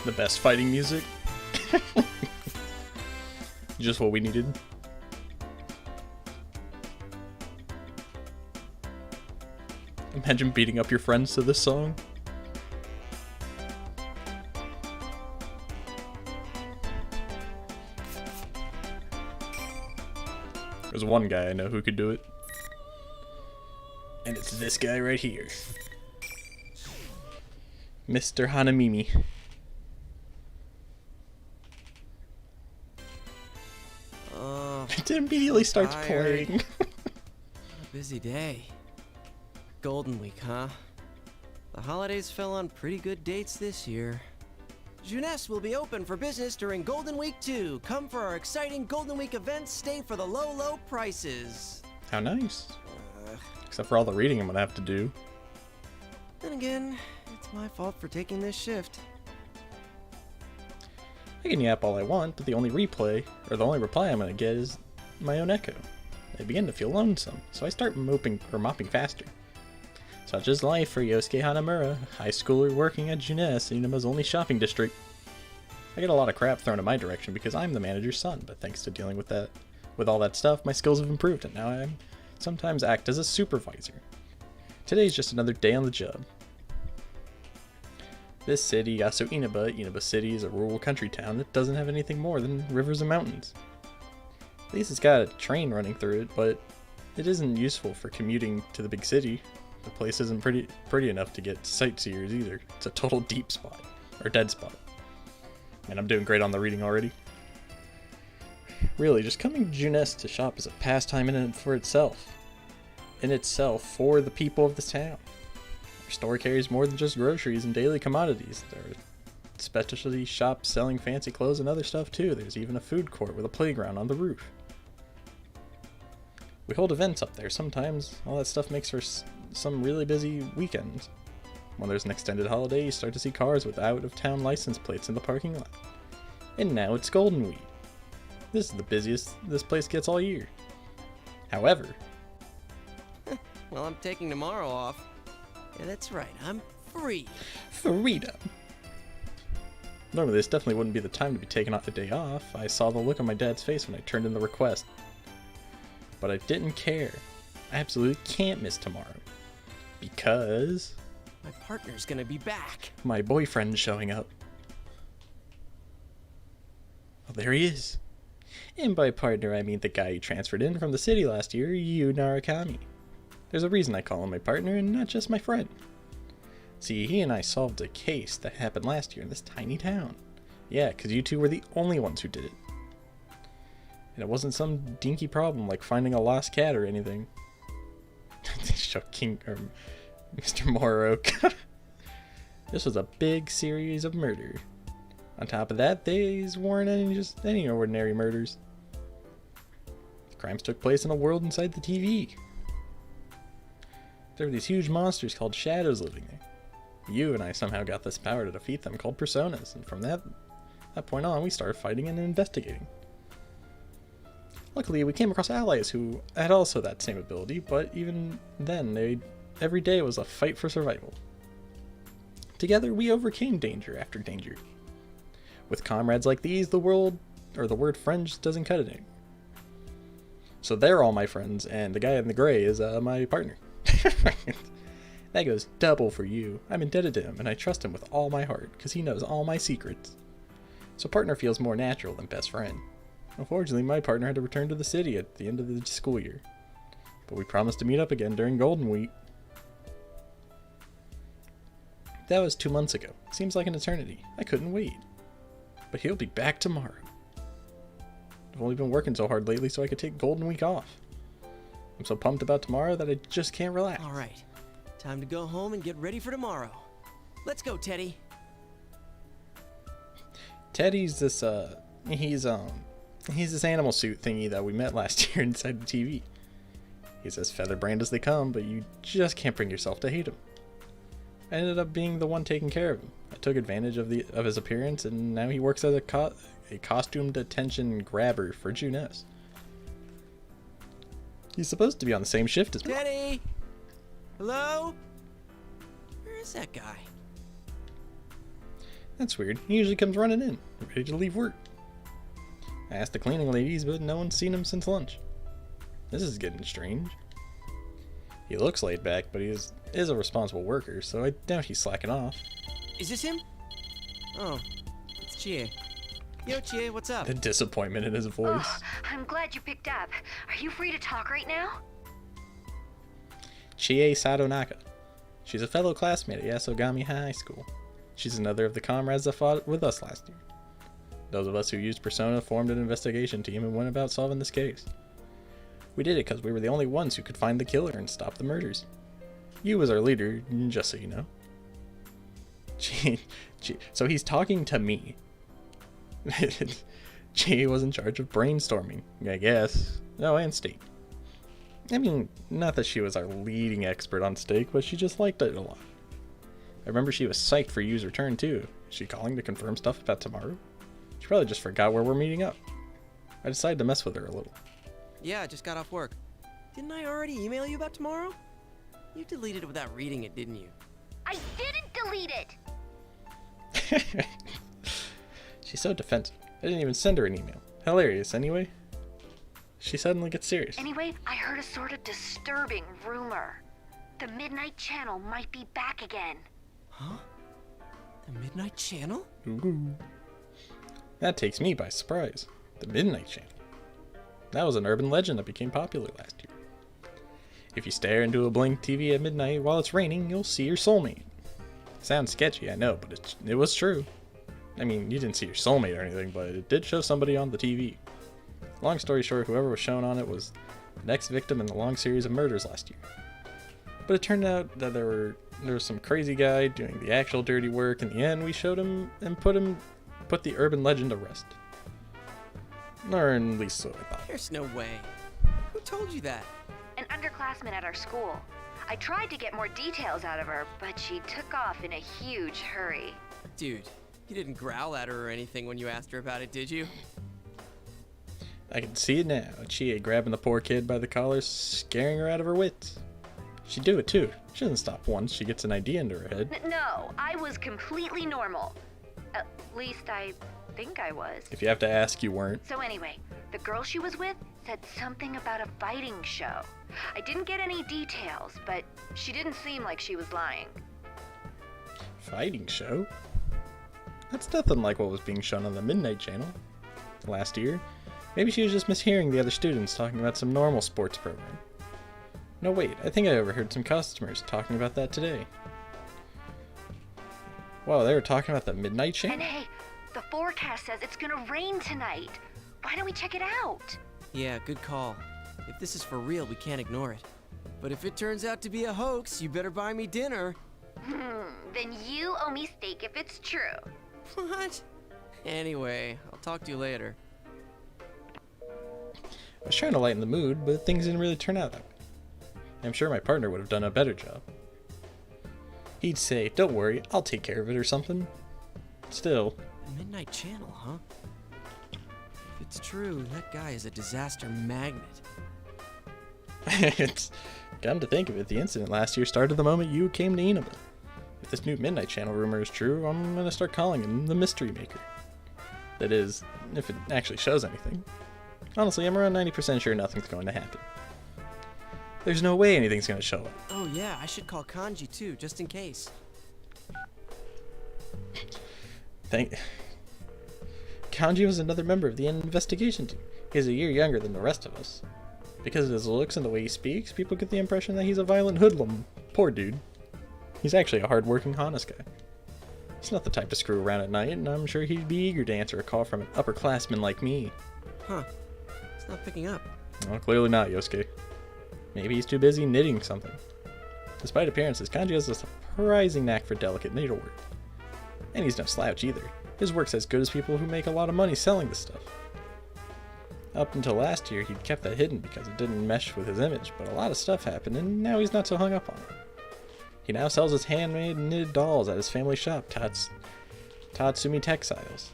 The best fighting music. Just what we needed. Imagine beating up your friends to this song. There's one guy I know who could do it. And it's this guy right here. Mr. Hanamimi. It immediately starts playing. A busy day. Golden Week, huh? The holidays fell on pretty good dates this year. Jeunesse will be open for business during Golden Week 2. Come for our exciting Golden Week events, stay for the low, low prices. How nice. Except for all the reading I'm gonna have to do. Then again, it's my fault for taking this shift. I can yap all I want, but the only reply I'm gonna get is my own echo. I begin to feel lonesome, so I start mopping faster. Such is life for Yosuke Hanamura, high schooler working at Jeunesse, Inuma's only shopping district. I get a lot of crap thrown in my direction because I'm the manager's son, but thanks to dealing with all that stuff, my skills have improved, and now I sometimes act as a supervisor. Today's just another day on the job. This city, Inuba City, is a rural country town that doesn't have anything more than rivers and mountains. At least it's got a train running through it, but it isn't useful for commuting to the big city. The place isn't pretty enough to get sightseers either. It's a total deep spot, or dead spot. Man, I'm doing great on the reading already. Really, just coming to Jeunesse to shop is a pastime in and for itself. In itself, for the people of this town. Our store carries more than just groceries and daily commodities. There are specialty shops selling fancy clothes and other stuff too. There's even a food court with a playground on the roof. We hold events up there sometimes. All that stuff makes for some really busy weekends. When there's an extended holiday, you start to see cars with out-of-town license plates in the parking lot. And now it's Golden Week. This is the busiest this place gets all year. However... Well, I'm taking tomorrow off. Yeah, that's right, I'm free. Freedom. Normally this definitely wouldn't be the time to be taking off a day off. I saw the look on my dad's face when I turned in the request. But I didn't care. I absolutely can't miss tomorrow. Because... my partner's gonna be back. My boyfriend's showing up. Oh, there he is. And by partner, I mean the guy who transferred in from the city last year, Yu Narakami. There's a reason I call him my partner and not just my friend. See, he and I solved a case that happened last year in this tiny town. Yeah, because you two were the only ones who did it. And it wasn't some dinky problem like finding a lost cat or anything. Shook Mr. Moro. This was a big series of murder. On top of that, these weren't any ordinary murders. The crimes took place in a world inside the TV. There were these huge monsters called shadows living there. You and I somehow got this power to defeat them called personas, and from that point on, we started fighting and investigating. Luckily, we came across allies who had also that same ability, but even then, every day was a fight for survival. Together, we overcame danger after danger. With comrades like these, the word friend just doesn't cut it anymore. So they're all my friends, and the guy in the gray is my partner. That goes double for you. I'm indebted to him, and I trust him with all my heart, because he knows all my secrets. So partner feels more natural than best friend. Unfortunately, my partner had to return to the city at the end of the school year. But we promised to meet up again during Golden Week. That was 2 months ago. Seems like an eternity. I couldn't wait. But he'll be back tomorrow. I've only been working so hard lately so I could take Golden Week off. I'm so pumped about tomorrow that I just can't relax. Alright, time to go home and get ready for tomorrow. Let's go, Teddy. Teddy's this, he's this animal suit thingy that we met last year inside the TV. He's as featherbrained as they come, but you just can't bring yourself to hate him. I ended up being the one taking care of him. I took advantage of his appearance, and now he works as a costumed attention grabber for Jeunesse. He's supposed to be on the same shift as me. Teddy! Hello? Where is that guy? That's weird. He usually comes running in, ready to leave work. I asked the cleaning ladies, but no one's seen him since lunch. This is getting strange. He looks laid back, but he is a responsible worker, so I doubt he's slacking off. Is this him? Oh, it's Chie. Yo, Chie, what's up? The disappointment in his voice. Oh, I'm glad you picked up. Are you free to talk right now? Chie Sadonaka. She's a fellow classmate at Yasogami High School. She's another of the comrades that fought with us last year. Those of us who used Persona formed an investigation team and went about solving this case. We did it because we were the only ones who could find the killer and stop the murders. You was our leader, just so you know. So he's talking to me. Chie was in charge of brainstorming, I guess. Oh, and steak. I mean, not that she was our leading expert on steak, but she just liked it a lot. I remember she was psyched for Yu's return too. Is she calling to confirm stuff about tomorrow? She probably just forgot where we're meeting up. I decided to mess with her a little. Yeah, I just got off work. Didn't I already email you about tomorrow? You deleted it without reading it, didn't you? I didn't delete it! She's so defensive. I didn't even send her an email. Hilarious, anyway. She suddenly gets serious. Anyway, I heard a sort of disturbing rumor. The Midnight Channel might be back again. Huh? The Midnight Channel? Ooh. That takes me by surprise. The Midnight Channel. That was an urban legend that became popular last year. If you stare into a blank TV at midnight while it's raining, you'll see your soulmate. Sounds sketchy, I know, but it was true. I mean, you didn't see your soulmate or anything, but it did show somebody on the TV. Long story short, whoever was shown on it was the next victim in the long series of murders last year. But it turned out that there was some crazy guy doing the actual dirty work. In the end, we showed him and put the urban legend to rest. Or at least so I thought. There's no way. Who told you that? An underclassman at our school. I tried to get more details out of her, but she took off in a huge hurry. Dude, you didn't growl at her or anything when you asked her about it, did you? I can see it now. Chie grabbing the poor kid by the collar, scaring her out of her wits. She'd do it too. She doesn't stop once she gets an idea into her head. No, I was completely normal. At least I think I was. If you have to ask, you weren't. So anyway, the girl she was with said something about a fighting show. I didn't get any details, but she didn't seem like she was lying. Fighting show? That's nothing like what was being shown on the Midnight Channel last year. Maybe she was just mishearing the other students talking about some normal sports program. No, wait, I think I overheard some customers talking about that today. Wow, they were talking about the Midnight Channel? And hey, the forecast says it's gonna rain tonight. Why don't we check it out? Yeah, good call. If this is for real, we can't ignore it. But if it turns out to be a hoax, you better buy me dinner. Then you owe me steak if it's true. What? Anyway, I'll talk to you later. I was trying to lighten the mood, but things didn't really turn out that way. I'm sure my partner would have done a better job. He'd say, "Don't worry, I'll take care of it," or something. Still. The Midnight Channel, huh? If it's true, that guy is a disaster magnet. It's come to think of it, the incident last year started the moment you came to Inaba. If this new Midnight Channel rumor is true, I'm gonna start calling him the Mystery Maker. That is, if it actually shows anything. Honestly, I'm around 90% sure nothing's going to happen. There's no way anything's going to show up. Oh yeah, I should call Kanji too, just in case. Kanji was another member of the investigation team. He's a year younger than the rest of us. Because of his looks and the way he speaks, people get the impression that he's a violent hoodlum. Poor dude. He's actually a hard-working, honest guy. He's not the type to screw around at night, and I'm sure he'd be eager to answer a call from an upperclassman like me. Huh. It's not picking up. Well, clearly not, Yosuke. Maybe he's too busy knitting something. Despite appearances, Kanji has a surprising knack for delicate needlework. And he's no slouch either. His work's as good as people who make a lot of money selling this stuff. Up until last year, he'd kept that hidden because it didn't mesh with his image, but a lot of stuff happened, and now he's not so hung up on it. He now sells his handmade and knitted dolls at his family shop, Tatsumi Textiles.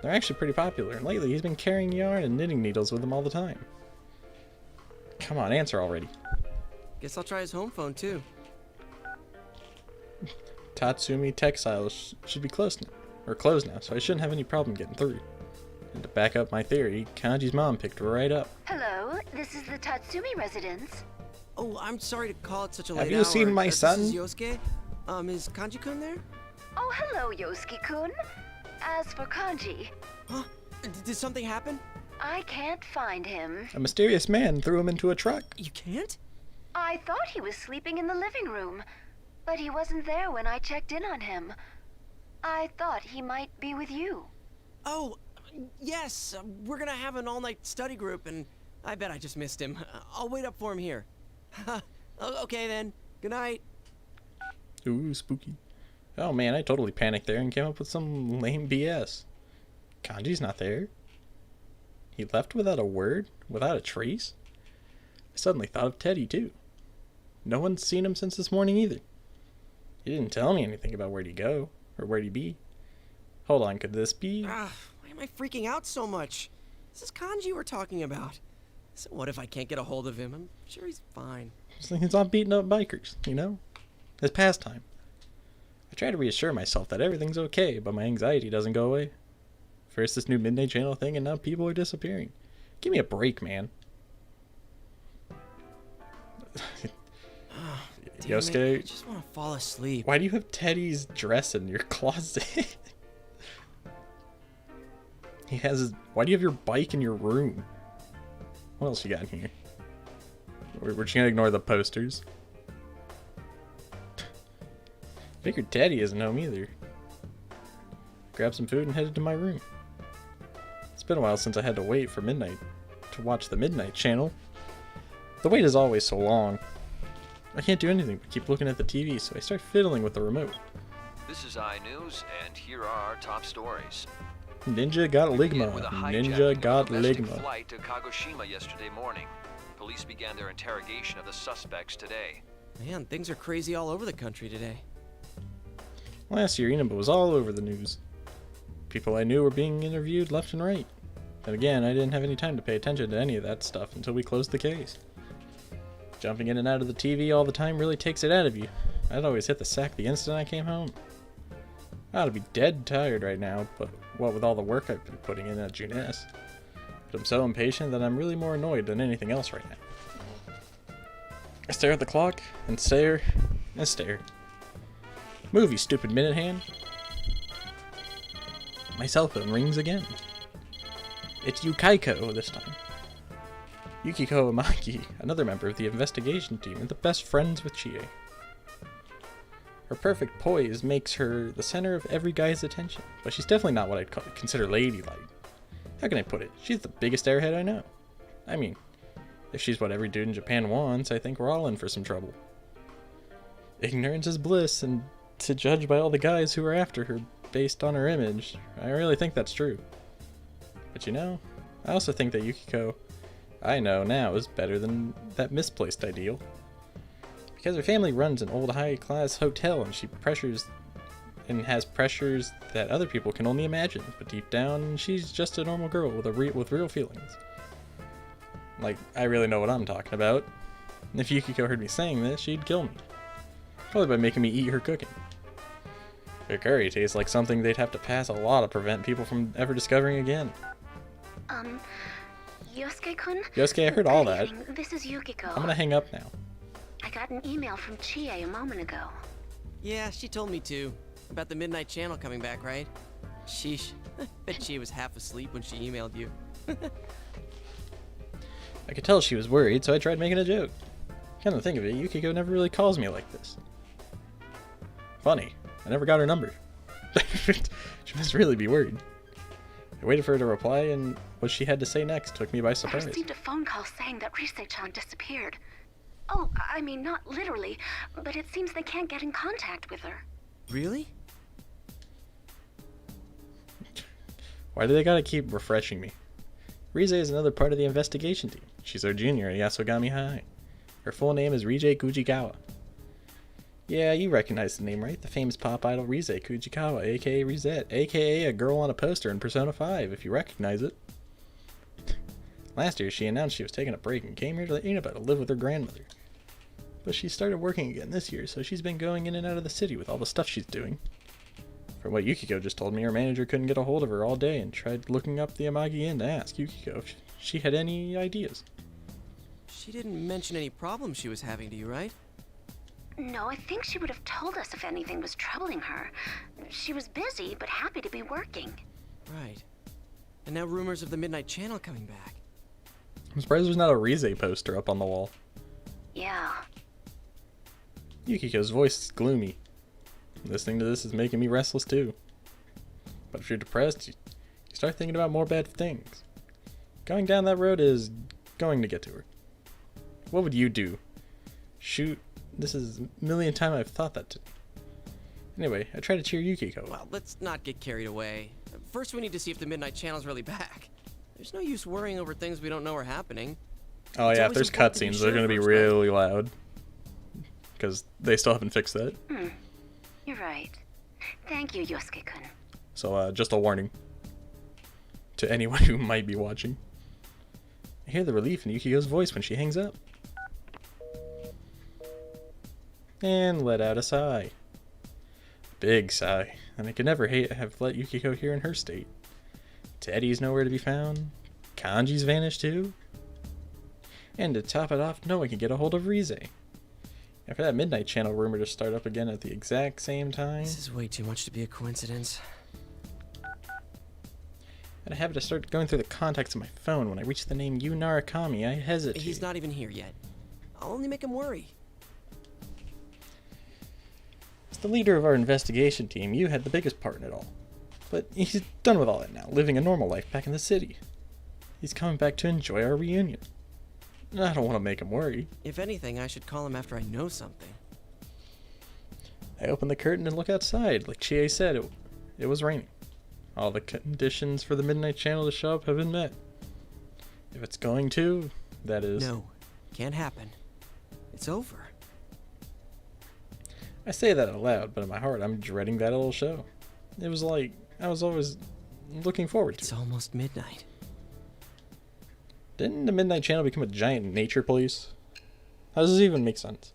They're actually pretty popular, and lately he's been carrying yarn and knitting needles with him all the time. Come on, answer already. Guess I'll try his home phone too. Tatsumi Textiles should be closed now, so I shouldn't have any problem getting through. And to back up my theory, Kanji's mom picked right up. Hello, this is the Tatsumi residence. Oh, I'm sorry to call it such a late hour. Have you seen my son? This is Yosuke. Is Kanji-kun there? Oh, hello, Yosuke-kun. As for Kanji, Huh? Did something happen? I can't find him. A mysterious man threw him into a truck. You can't? I thought he was sleeping in the living room, but he wasn't there when I checked in on him. I thought he might be with you. Oh, yes. We're gonna have an all-night study group, and I bet I just missed him. I'll wait up for him here. Okay then. Good night. Ooh, spooky. Oh man, I totally panicked there and came up with some lame BS. Kanji's not there. He left without a word? Without a trace? I suddenly thought of Teddy, too. No one's seen him since this morning either. He didn't tell me anything about where'd he go, or where'd he be. Hold on, could this be? Why am I freaking out so much? This is Kanji we're talking about. So what if I can't get a hold of him? I'm sure he's fine. He's on beating up bikers, you know? His pastime. I try to reassure myself that everything's okay, but my anxiety doesn't go away. First this new Midnight Channel thing, and now people are disappearing. Give me a break, man. Yosuke, I just want to fall asleep. why do you have Teddy's dress in your closet? Why do you have your bike in your room? What else you got in here? We're just gonna ignore the posters. Figured Teddy isn't home either. Grabbed some food and headed to my room. It's been a while since I had to wait for midnight to watch the Midnight Channel. The wait is always so long. I can't do anything but keep looking at the TV, so I start fiddling with the remote. This is iNews, and here are our top stories. Ninja got We begin ligma. with a Ninja hijacking got of a domestic ligma. flight to Kagoshima yesterday morning. Police began their interrogation of the suspects today. Man, things are crazy all over the country today. Last year, Inaba was all over the news. People I knew were being interviewed left and right. And again, I didn't have any time to pay attention to any of that stuff until we closed the case. Jumping in and out of the TV all the time really takes it out of you. I'd always hit the sack the instant I came home. I ought to be dead tired right now, but what with all the work I've been putting in at Juness. But I'm so impatient that I'm really more annoyed than anything else right now. I stare at the clock, and stare, and stare. Move, you stupid minute hand. My cell phone rings again. It's Yukaiko this time. Yukiko Amaki, another member of the investigation team and the best friends with Chie. Her perfect poise makes her the center of every guy's attention, but she's definitely not what I'd consider ladylike. How can I put it? She's the biggest airhead I know. I mean, if she's what every dude in Japan wants, I think we're all in for some trouble. Ignorance is bliss, and to judge by all the guys who are after her based on her image, I really think that's true. But you know, I also think that Yukiko, I know now, is better than that misplaced ideal. Because her family runs an old high-class hotel and she has pressures that other people can only imagine, but deep down, she's just a normal girl with real feelings. Like, I really know what I'm talking about. And if Yukiko heard me saying this, she'd kill me. Probably by making me eat her cooking. Her curry tastes like something they'd have to pass a law to prevent people from ever discovering again. Yosuke-kun? Yosuke, I heard all that. Good evening. This is Yukiko. I'm gonna hang up now. I got an email from Chie a moment ago. Yeah, she told me too. About the Midnight Channel coming back, right? Sheesh. Bet she was half asleep when she emailed you. I could tell she was worried, so I tried making a joke. Come to think of it, Yukiko never really calls me like this. Funny, I never got her number. She must really be worried. I waited for her to reply, and what she had to say next took me by I surprise. received a phone call saying that Rise-chan disappeared. Oh, I mean, not literally, but it seems they can't get in contact with her. Really? Why do they gotta keep refreshing me? Rise is another part of the investigation team. She's our junior at Yasogami High. Her full name is Rise Kujikawa. Yeah, you recognize the name, right? The famous pop idol Rise Kujikawa, aka Risette, aka a girl on a poster in Persona 5, if you recognize it. Last year, she announced she was taking a break and came here to Inaba to live with her grandmother. but she started working again this year, so she's been going in and out of the city with all the stuff she's doing. From what Yukiko just told me, her manager couldn't get a hold of her all day and tried looking up the Amagi Inn to ask Yukiko if she had any ideas. She didn't mention any problems she was having to you, right? No, I think she would have told us if anything was troubling her. She was busy, but happy to be working. Right. And now rumors of the Midnight Channel coming back. I'm surprised there's not a Rize poster up on the wall. Yeah. Yukiko's voice is gloomy. Listening to this is making me restless too. But if you're depressed, you start thinking about more bad things. Going down that road is going to get to her. What would you do? Shoot, this is a million times I've thought that too. Anyway, I try to cheer Yukiko. Well, let's not get carried away. First, we need to see if the Midnight Channel's really back. There's no use worrying over things we don't know are happening. Oh It's yeah, if always there's important to be cutscenes, they're sure going to be first, right? really loud. Because they still haven't fixed that. You're right. Thank you, Yosuke-kun. So just a warning to anyone who might be watching. I hear the relief in Yukiko's voice when she hangs up. And let out a sigh. Big sigh. And I could never have let Yukiko hear in her state. Teddy's nowhere to be found. Kanji's vanished too. And to top it off, no one can get a hold of Rize. And for that Midnight Channel rumor to start up again at the exact same time. This is way too much to be a coincidence. And I have to start going through the contacts of my phone. When I reach the name Yu Narakami, I hesitate. He's not even here yet. I'll only make him worry. As the leader of our investigation team, you had the biggest part in it all. But he's done with all that now, living a normal life back in the city. He's coming back to enjoy our reunion. I don't want to make him worry. If anything, I should call him after I know something. I open the curtain and look outside. Like Chie said, it was raining. All the conditions for the Midnight Channel to show up have been met. If it's going to, that is... No, can't happen. It's over. I say that out loud, but in my heart, I'm dreading that little show. It was like I was always looking forward to. It's almost midnight. Didn't the Midnight Channel become a giant nature police? How does this even make sense?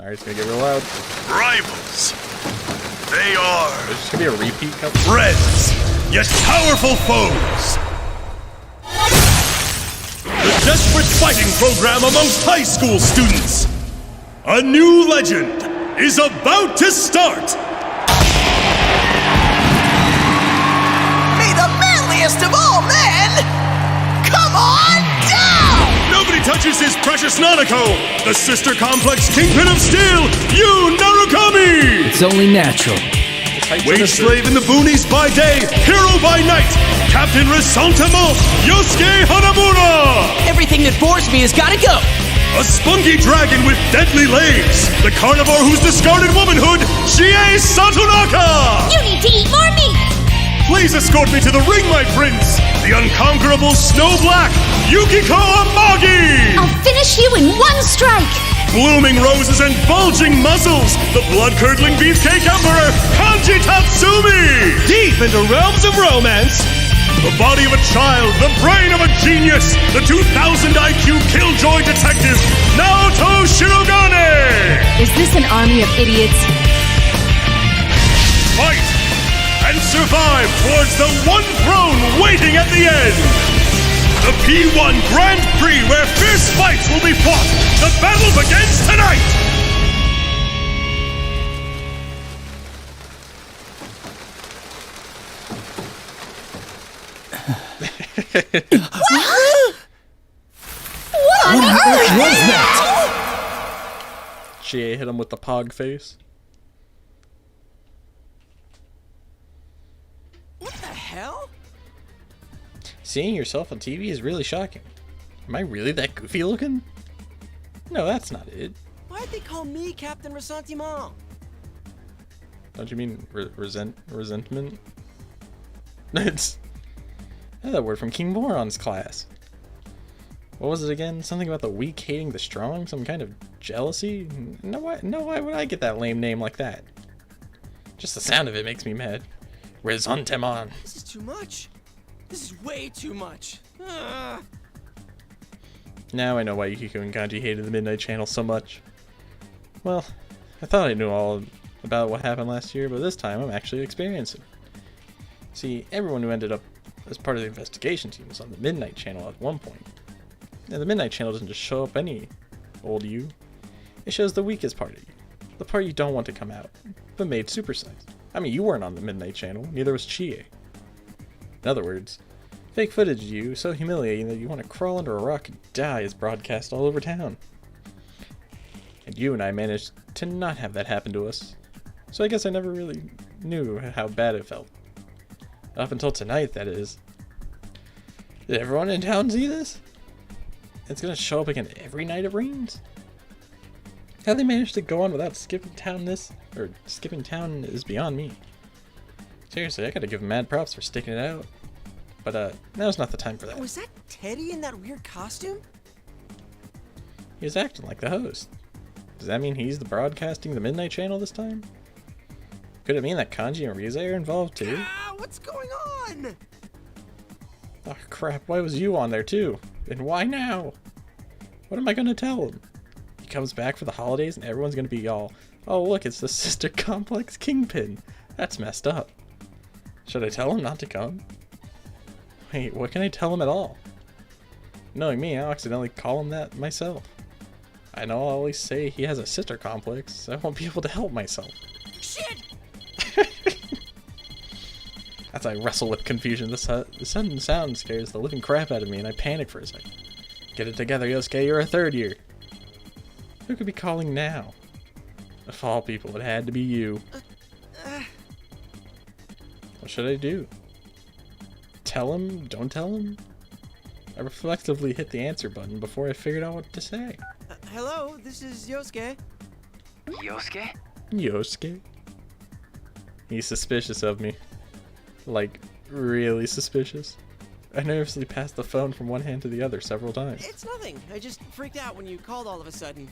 Alright, it's gonna get real loud. Rivals. They are There's just gonna be a repeat cut. friends, yet powerful foes. The desperate fighting program amongst high school students. A new legend is about to start. May the manliest of all men come on down! Nobody touches his precious Nanako, the sister complex kingpin of steel, Yu Narukami! It's only natural. Wage slave in the boonies by day, hero by night, Captain Ressentiment, Yosuke Hanamura! Everything that bores me has gotta go! A spunky dragon with deadly legs, the carnivore who's discarded womanhood, Chie Satonaka! You need to eat more meat! Please escort me to the ring, my prince! The unconquerable Snow Black, Yukiko Amagi! I'll finish you in one strike! Blooming roses and bulging muscles, the blood-curdling beefcake emperor, Kanji Tatsumi! Deep into realms of romance, the body of a child, the brain of a genius, the 2000 IQ killjoy detective, Naoto Shirogane! Is this an army of idiots? Fight and survive towards the one throne waiting at the end! The P1 Grand Prix, where fierce fights will be fought! The battle begins tonight! What on earth was that? Chie hit him with the pog face. What the hell? Seeing yourself on TV is really shocking. Am I really that goofy looking? No, that's not it. Why'd they call me Captain Ressentiment? Don't you mean resentment? It's that word from King Moron's class. What was it again? Something about the weak hating the strong? Some kind of jealousy? No, why would I get that lame name like that? Just the sound of it makes me mad. Resentment. This is too much. This is way too much. Ah. Now I know why Yukiko and Kanji hated the Midnight Channel so much. Well, I thought I knew all about what happened last year, but this time I'm actually experiencing it. See, everyone who ended up as part of the investigation team was on the Midnight Channel at one point. Now, the Midnight Channel doesn't just show up any old you. It shows the weakest part of you. The part you don't want to come out, but made supersized. I mean, you weren't on the Midnight Channel, neither was Chie. In other words, fake footage of you so humiliating that you want to crawl under a rock and die is broadcast all over town. And you and I managed to not have that happen to us. So I guess I never really knew how bad it felt. Up until tonight, that is. Did everyone in town see this? It's gonna show up again every night it rains? How they managed to go on without skipping town skipping town is beyond me. Seriously, I gotta give them mad props for sticking it out. But now's not the time for that. Was that Teddy in that weird costume? He was acting like the host. Does that mean he's the broadcasting the Midnight Channel this time? Could it mean that Kanji and Rize are involved too? Ah, what's going on? Oh crap, why was you on there too? And why now? What am I gonna tell him? He comes back for the holidays and everyone's gonna be all, oh look, it's the Sister Complex Kingpin. That's messed up. Should I tell him not to come? Wait, what can I tell him at all? Knowing me, I'll accidentally call him that myself. I know I'll always say he has a sister complex, so I won't be able to help myself. Shit! As I wrestle with confusion, the sudden sound scares the living crap out of me and I panic for a second. Get it together, Yosuke, you're a third year. Who could be calling now? Of all people, it had to be you. What should I do? Tell him? Don't tell him? I reflexively hit the answer button before I figured out what to say. Hello, this is Yosuke. Yosuke? Yosuke? He's suspicious of me. Like, really suspicious. I nervously passed the phone from one hand to the other several times. It's nothing. I just freaked out when you called all of a sudden.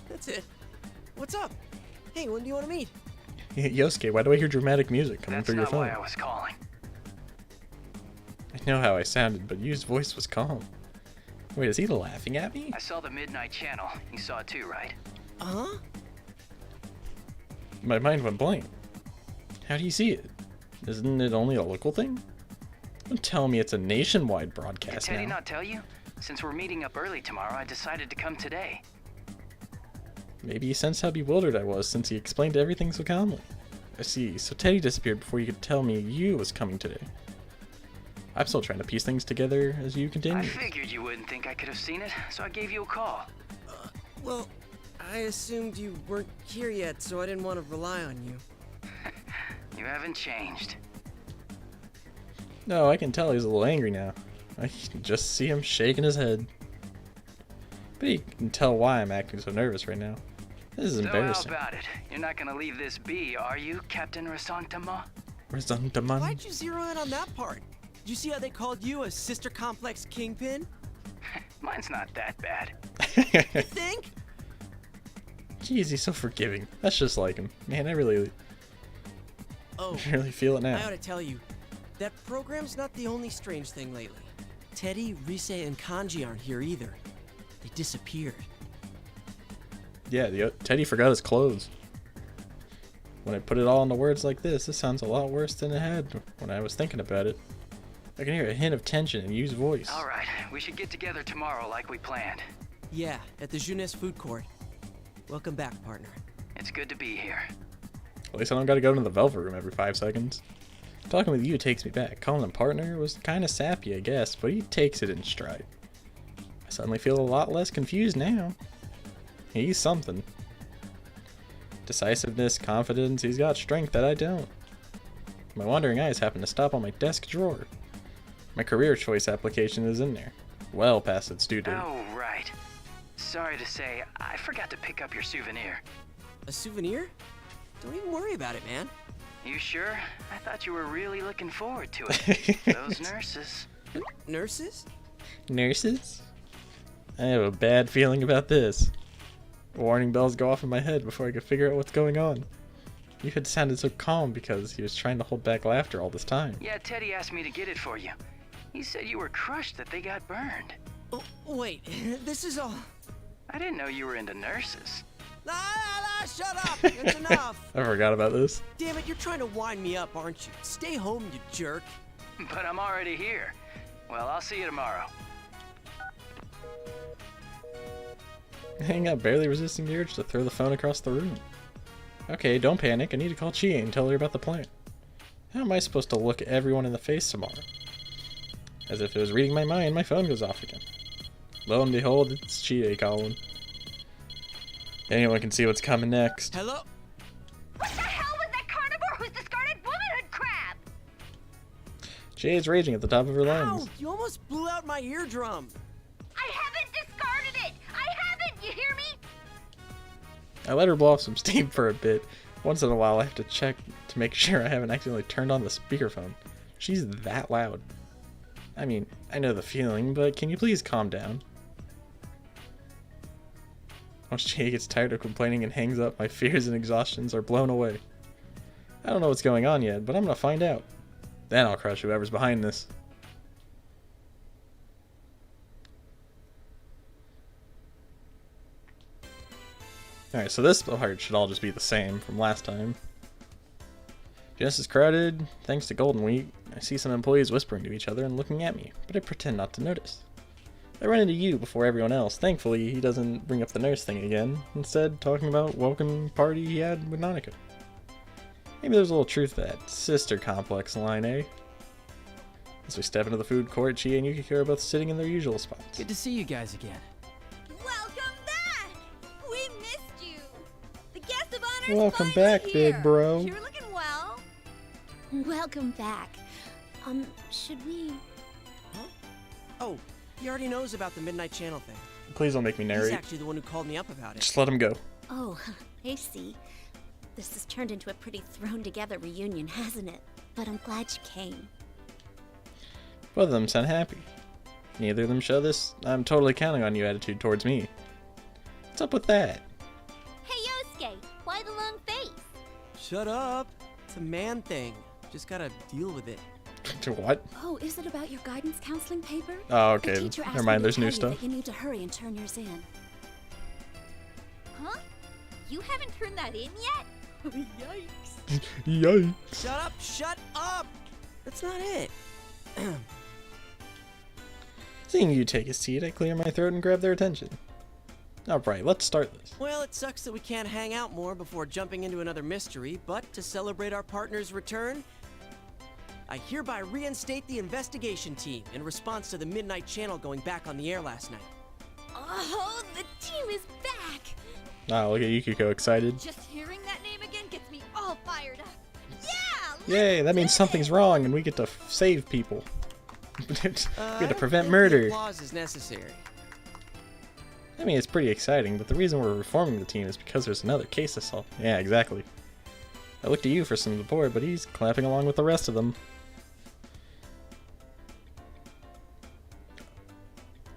That's it. What's up? Hey, when do you want to meet? Yosuke, why do I hear dramatic music coming through your phone? That's not why I was calling. I know how I sounded, but Yu's voice was calm. Wait, is he laughing at me? I saw the Midnight Channel. You saw it too, right? Uh-huh. My mind went blank. How do you see it? Isn't it only a local thing? Don't tell me it's a nationwide broadcast Did Teddy now. not tell you? Since we're meeting up early tomorrow, I decided to come today. Maybe he sensed how bewildered I was since he explained everything so calmly. I see, so Teddy disappeared before you could tell me you was coming today. I'm still trying to piece things together as you continue. I figured you wouldn't think I could have seen it, so I gave you a call. Well, I assumed you weren't here yet, so I didn't want to rely on you. You haven't changed. No, I can tell he's a little angry now. I can just see him shaking his head. But you can tell why I'm acting so nervous right now. This is embarrassing. So how about it? You're not gonna leave this be, are you, Captain Resentiment? Resentiment? Why'd you zero in on that part? Did you see how they called you a sister complex kingpin? Mine's not that bad. You think? Jeez, he's so forgiving. That's just like him. Man, I really feel it now. I ought to tell you, that program's not the only strange thing lately. Teddy, Rise, and Kanji aren't here either. They disappeared. Yeah, Teddy forgot his clothes. When I put it all into words like this sounds a lot worse than it had when I was thinking about it. I can hear a hint of tension in Yu's voice. Alright, we should get together tomorrow like we planned. Yeah, at the Jeunesse food court. Welcome back, partner. It's good to be here. At least I don't gotta go to the Velvet Room every 5 seconds. Talking with you takes me back. Calling him partner was kinda sappy, I guess, but he takes it in stride. I suddenly feel a lot less confused now. He's something. Decisiveness, confidence, he's got strength that I don't. My wandering eyes happen to stop on my desk drawer. My career choice application is in there. Well past its due date. Oh, right. Sorry to say, I forgot to pick up your souvenir. A souvenir? Don't even worry about it, man. You sure? I thought you were really looking forward to it. Those nurses. Nurses? Nurses? I have a bad feeling about this. Warning bells go off in my head before I can figure out what's going on. You had sounded so calm because he was trying to hold back laughter all this time. Yeah, Teddy asked me to get it for you. He said you were crushed that they got burned. Oh, wait, this is all... I didn't know you were into nurses. Shut up! It's enough! I forgot about this. Damn it, you're trying to wind me up, aren't you? Stay home, you jerk. But I'm already here. Well, I'll see you tomorrow. Hang up, barely resisting the urge to throw the phone across the room. Okay, don't panic. I need to call Chie and tell her about the plan. How am I supposed to look everyone in the face tomorrow? As if it was reading my mind, my phone goes off again. Lo and behold, it's Chie calling. Anyone can see what's coming next. Hello? What the hell was that carnivore who's discarded womanhood crab? Chie is raging at the top of her lungs. Ow! You almost blew out my eardrum. I haven't discarded it! I haven't! You hear me? I let her blow off some steam for a bit. Once in a while I have to check to make sure I haven't accidentally turned on the speakerphone. She's that loud. I mean, I know the feeling, but can you please calm down? Once Chie gets tired of complaining and hangs up, my fears and exhaustions are blown away. I don't know what's going on yet, but I'm gonna find out. Then I'll crush whoever's behind this. Alright, so this part should all just be the same from last time. Just as crowded, thanks to Golden Week. I see some employees whispering to each other and looking at me, but I pretend not to notice. I run into you before everyone else. Thankfully, he doesn't bring up the nurse thing again, instead talking about welcome party he had with Nanika. Maybe there's a little truth to that sister complex line, eh? As we step into the food court, Chie and Yukiko are both sitting in their usual spots. Good to see you guys again. Welcome back! We missed you! The guest of honor Welcome back, big bro. You're looking well. Welcome back. Should we... Huh? Oh, he already knows about the Midnight Channel thing. Please don't make me He's narrate. actually the one who called me up about it. Just let him go. Oh, I see. This has turned into a pretty thrown-together reunion, hasn't it? But I'm glad you came. Both of them sound happy. Neither of them show this I'm totally counting on you attitude towards me. What's up with that? Hey, Yosuke! Why the long face? Shut up! It's a man thing. Just gotta deal with it. To what? Oh, is it about your guidance counseling paper? Oh, The okay. teacher asked Never me mind, to there's tell new you stuff. that you need to hurry and turn yours in. Huh? You haven't turned that in yet? Yikes! Yikes. Shut up! Shut up! That's not it. Seeing you take a seat, I clear my throat and grab their attention. Alright, let's start this. Well, it sucks that we can't hang out more before jumping into another mystery, but to celebrate our partner's return, I hereby reinstate the investigation team in response to the Midnight Channel going back on the air last night. Oh, the team is back! Ah, look at Yukiko excited. Just hearing that name again gets me all fired up. Yeah! Yay, that means something's wrong and we get to save people. We get to prevent murder. Applause is necessary. I mean, it's pretty exciting, but the reason we're reforming the team is because there's another case to solve. Yeah, exactly. I looked to you for some support, but he's clapping along with the rest of them.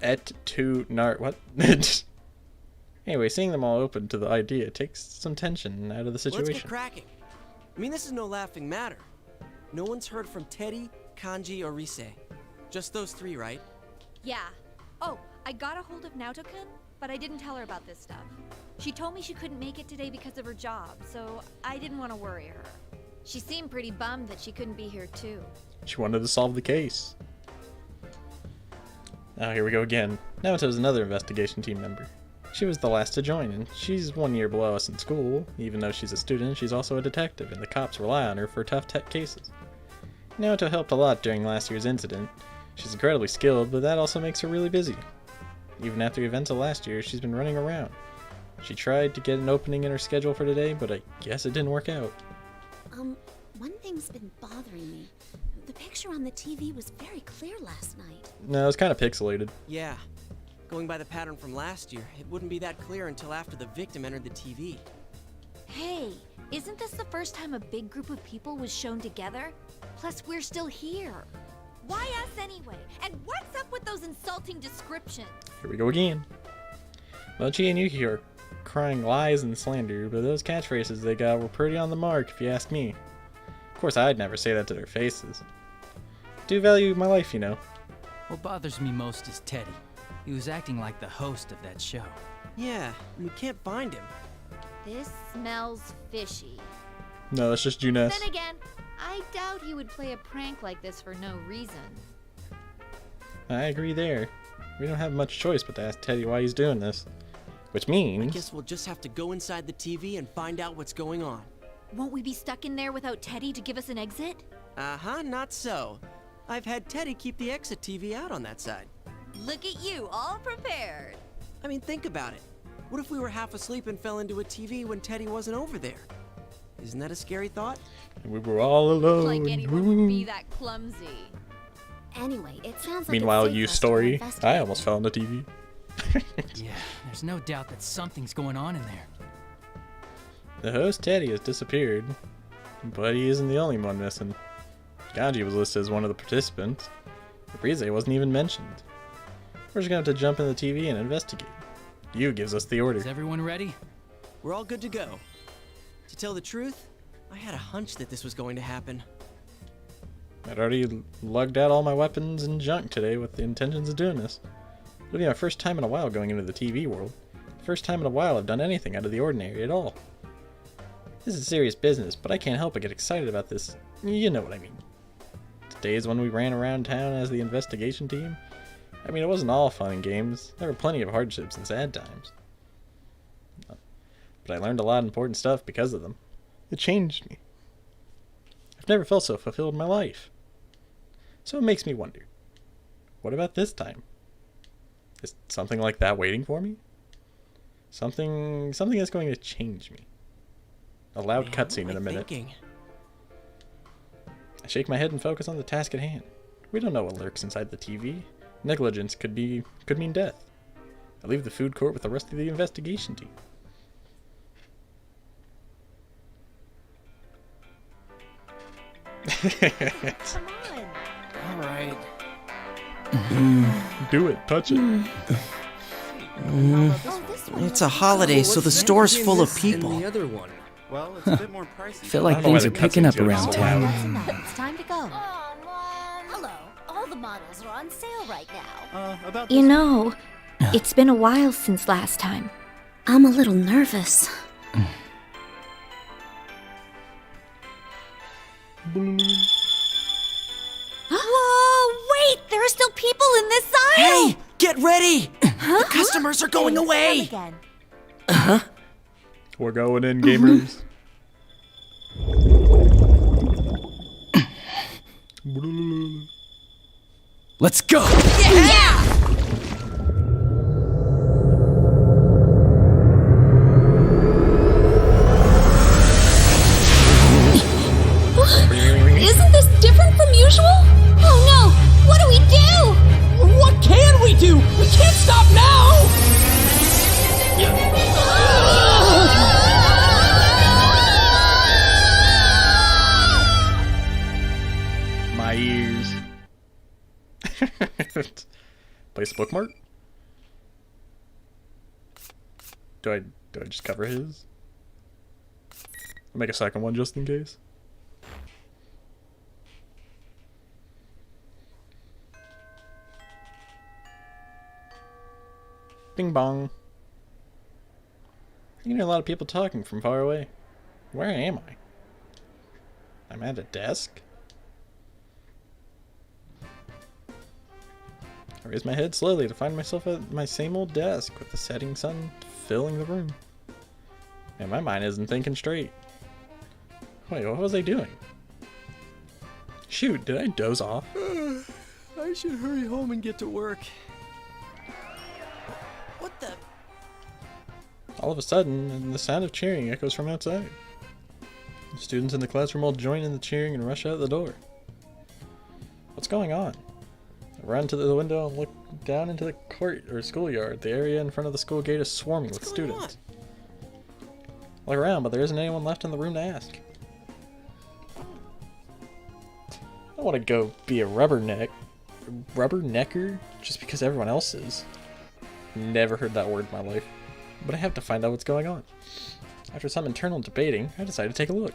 Et tu nar... what? Anyway, seeing them all open to the idea takes some tension out of the Let's situation. get cracking. I mean, this is no laughing matter. No one's heard from Teddy, Kanji, or Rise. Just those three, right? Yeah. Oh, I got a hold of Naoto-kun, but I didn't tell her about this stuff. She told me she couldn't make it today because of her job, so I didn't want to worry her. She seemed pretty bummed that she couldn't be here too. She wanted to solve the case. Oh, here we go again. Naoto's another investigation team member. She was the last to join, and she's 1 year below us in school. Even though she's a student, she's also a detective, and the cops rely on her for tough tech cases. Naoto helped a lot during last year's incident. She's incredibly skilled, but that also makes her really busy. Even after the events of last year, she's been running around. She tried to get an opening in her schedule for today, but I guess it didn't work out. One thing's been bothering me. The picture on the TV was very clear last night. No, it's kind of pixelated. Yeah. Going by the pattern from last year, it wouldn't be that clear until after the victim entered the TV. Hey, isn't this the first time a big group of people was shown together? Plus, we're still here. Why us anyway? And what's up with those insulting descriptions? Here we go again. Mochi and Yuki are crying lies and slander, but those catchphrases they got were pretty on the mark, if you ask me. Of course, I'd never say that to their faces. Do value my life, you know. What bothers me most is Teddy. He was acting like the host of that show. Yeah, and we can't find him. This smells fishy. No, that's just Juness. Then again, I doubt he would play a prank like this for no reason. I agree there. We don't have much choice but to ask Teddy why he's doing this. Which means... I guess we'll just have to go inside the TV and find out what's going on. Won't we be stuck in there without Teddy to give us an exit? Uh-huh, not so. I've had Teddy keep the exit TV out on that side. Look at you, all prepared. I mean, think about it. What if we were half asleep and fell into a TV when Teddy wasn't over there? Isn't that a scary thought? We were all alone. Like anyone would be that clumsy. Anyway, it sounds like Meanwhile, it's safe you for us to story. investigate. I almost fell on the TV. Yeah, there's no doubt that something's going on in there. The host, Teddy, has disappeared. But he isn't the only one missing. Ganji was listed as one of the participants. Reprise wasn't even mentioned. We're just gonna have to jump in the TV and investigate. Yu gives us the order. Is everyone ready? We're all good to go. To tell the truth, I had a hunch that this was going to happen. I'd already lugged out all my weapons and junk today with the intentions of doing this. It'll be my first time in a while going into the TV world. First time in a while I've done anything out of the ordinary at all. This is serious business, but I can't help but get excited about this. You know what I mean. Days when we ran around town as the investigation team. I mean, it wasn't all fun and games. There were plenty of hardships and sad times. But I learned a lot of important stuff because of them. It changed me. I've never felt so fulfilled in my life. So it makes me wonder, what about this time? Is something like that waiting for me? Something that's going to change me. A loud cutscene in a minute. Thinking? I shake my head and focus on the task at hand. We don't know what lurks inside the TV. Negligence could mean death. I leave the food court with the rest of the investigation team. Come on. All right. Do it. Touch it. Oh, this one. It's a holiday, so the store's full of people. The other one. Well, it's a bit more pricey. Feel I like don't know things why are the picking up cutscenes go around so town. That's enough. It's time to go. Oh, Mom. Hello. All the models are on sale right now. About You know, it's been a while since last time. I'm a little nervous. Whoa, wait! There are still people in this aisle! Hey, get ready! The customers are going away! Again. We're going in, gamers. Let's go! Isn't this different from usual? Oh no! What do we do? What can we do? We can't stop now! My ears. Place a bookmark? Do I just cover his? I'll make a second one just in case. Bing bong. I can hear a lot of people talking from far away. Where am I? I'm at a desk? I raise my head slowly to find myself at my same old desk with the setting sun filling the room. And my mind isn't thinking straight. Wait, what was I doing? Shoot, did I doze off? I should hurry home and get to work. What the? All of a sudden, the sound of cheering echoes from outside. The students in the classroom all join in the cheering and rush out the door. What's going on? I run to the window and look down into the court or schoolyard. The area in front of the school gate is swarming with students. I look around, but there isn't anyone left in the room to ask. I don't want to go be a rubbernecker just because everyone else is. Never heard that word in my life, but I have to find out what's going on. After some internal debating, I decided to take a look.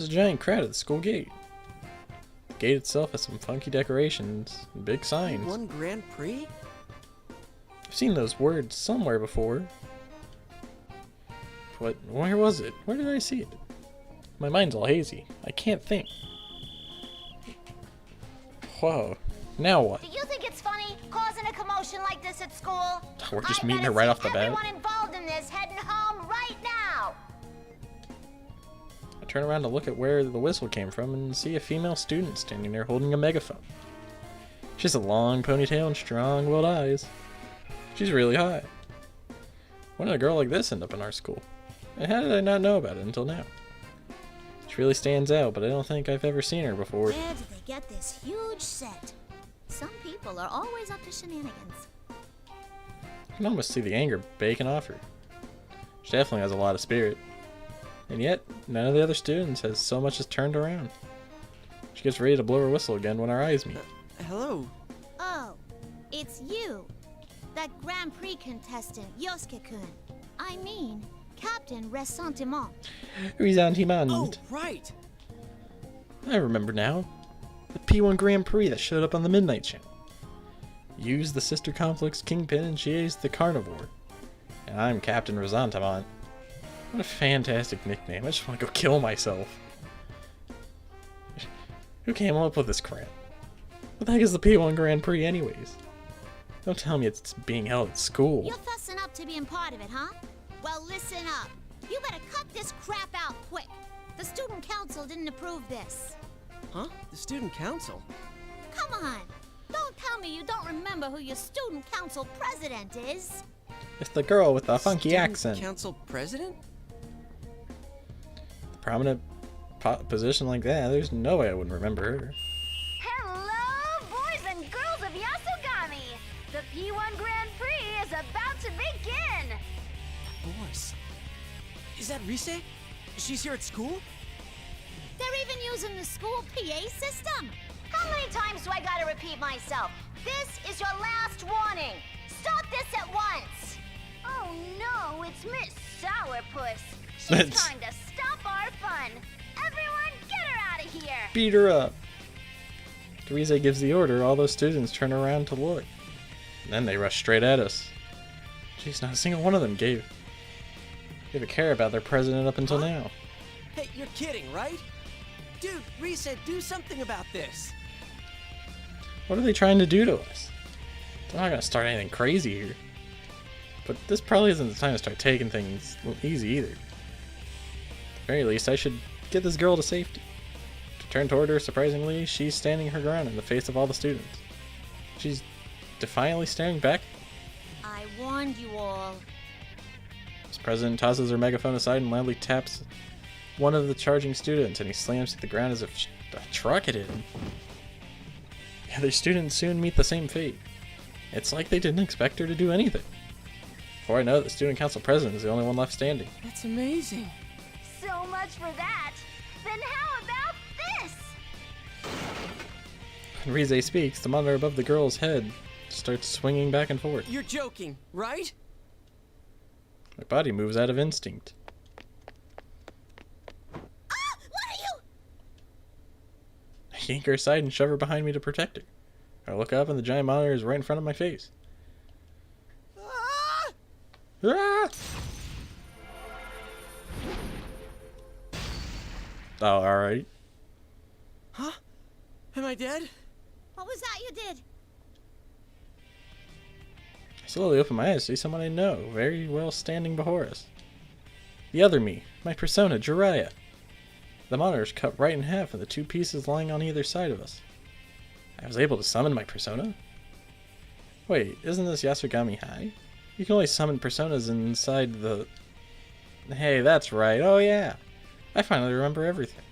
There's a giant crowd at the school gate. The gate itself has some funky decorations and big signs. P1 Grand Prix? I've seen those words somewhere before. But where was it? Where did I see it? My mind's all hazy. I can't think. Whoa. Now what? Do you think it's funny causing a commotion like this at school? We're just meeting her right off the bat. Everyone involved in this heading home right now. I turn around to look at where the whistle came from and see a female student standing there holding a megaphone. She has a long ponytail and strong-willed eyes. She's really hot. When did a girl like this end up in our school? And how did I not know about it until now? She really stands out, but I don't think I've ever seen her before. Where did they get this huge set? Some people are always up to shenanigans. I can almost see the anger baking off her. She definitely has a lot of spirit. And yet, none of the other students has so much as turned around. She gets ready to blow her whistle again when our eyes meet. Hello. Oh, it's you. That Grand Prix contestant, Yosuke-kun. I mean, Captain Ressentiment. Ressentiment. Oh, right. I remember now. The P1 Grand Prix that showed up on the Midnight Channel. Used the Sister Conflict's Kingpin and she's the Carnivore. And I'm Captain Ressentiment. What a fantastic nickname. I just want to go kill myself. Who came up with this crap? What the heck is the P1 Grand Prix anyways? Don't tell me it's being held at school. You're fussing up to being part of it, huh? Well, listen up. You better cut this crap out quick. The student council didn't approve this. Huh? The student council? Come on. Don't tell me you don't remember who your student council president is. It's the girl with the funky Student accent. council president? Prominent position like that, there's no way I wouldn't remember her. Hello, boys and girls of Yasogami! The P1 Grand Prix is about to begin! Voice. Is that Rise? She's here at school? They're even using the school PA system. How many times do I gotta repeat myself? This is your last warning. Stop this at once. Oh no, it's Miss Sourpuss. She's That's- trying to stop our fun. Everyone, get her out of here! Beat her up. Teresa gives the order, all those students turn around to look. And then they rush straight at us. Jeez, not a single one of them gave a care about their president up until now. Hey, you're kidding, right? Dude, Rise, do something about this. What are they trying to do to us? They're not gonna start anything crazy here. But this probably isn't the time to start taking things easy either. At the very least, I should get this girl to safety. To turn toward her, surprisingly, she's standing her ground in the face of all the students. She's defiantly staring back. I warned you all. This president tosses her megaphone aside and loudly taps one of the charging students, and he slams to the ground as if a truck had hit him. The other students soon meet the same fate. It's like they didn't expect her to do anything. Before I know it, the student council president is the only one left standing. That's amazing. So much for that. Then how about this? When Rise speaks, the monitor above the girl's head starts swinging back and forth. You're joking, right? My body moves out of instinct. Ah! What are you? I yank her aside and shove her behind me to protect her. I look up and the giant monitor is right in front of my face. Ah! Ah! Oh, alright. Huh? Am I dead? What was that you did? I slowly open my eyes to see someone I know, very well standing before us. The other me, my persona, Jiraiya. The monitor is cut right in half and the two pieces lying on either side of us. I was able to summon my persona? Wait, isn't this Yasogami High? You can only summon personas inside the... Hey, that's right, oh yeah! I finally remember everything.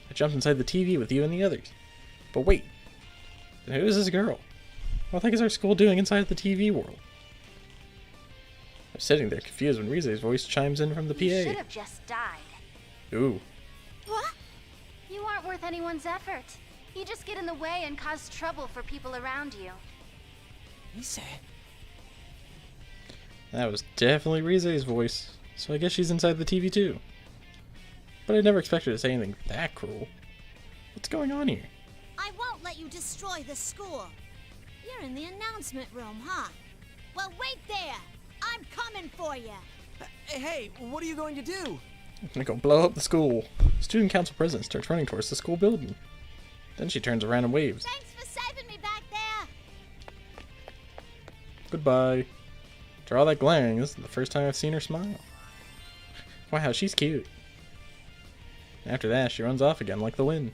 I jumped inside the TV with you and the others. But wait, then who is this girl? What the heck is our school doing inside the TV world? I'm sitting there confused when Rize's voice chimes in from the You PA. should have just died. Ooh. What? You aren't worth anyone's effort. You just get in the way and cause trouble for people around you. Rise. That was definitely Rize's voice, so I guess she's inside the TV too. but I never expected her to say anything that cruel. What's going on here? I won't let you destroy the school. You're in the announcement room, huh? Well, wait there. I'm coming for you. Hey, what are you going to do? I'm gonna go blow up the school. Student council president starts running towards the school building. Then she turns around and waves. Thanks for saving me back there. Goodbye. After all that glaring, this is the first time I've seen her smile. Wow, she's cute. After that, she runs off again like the wind.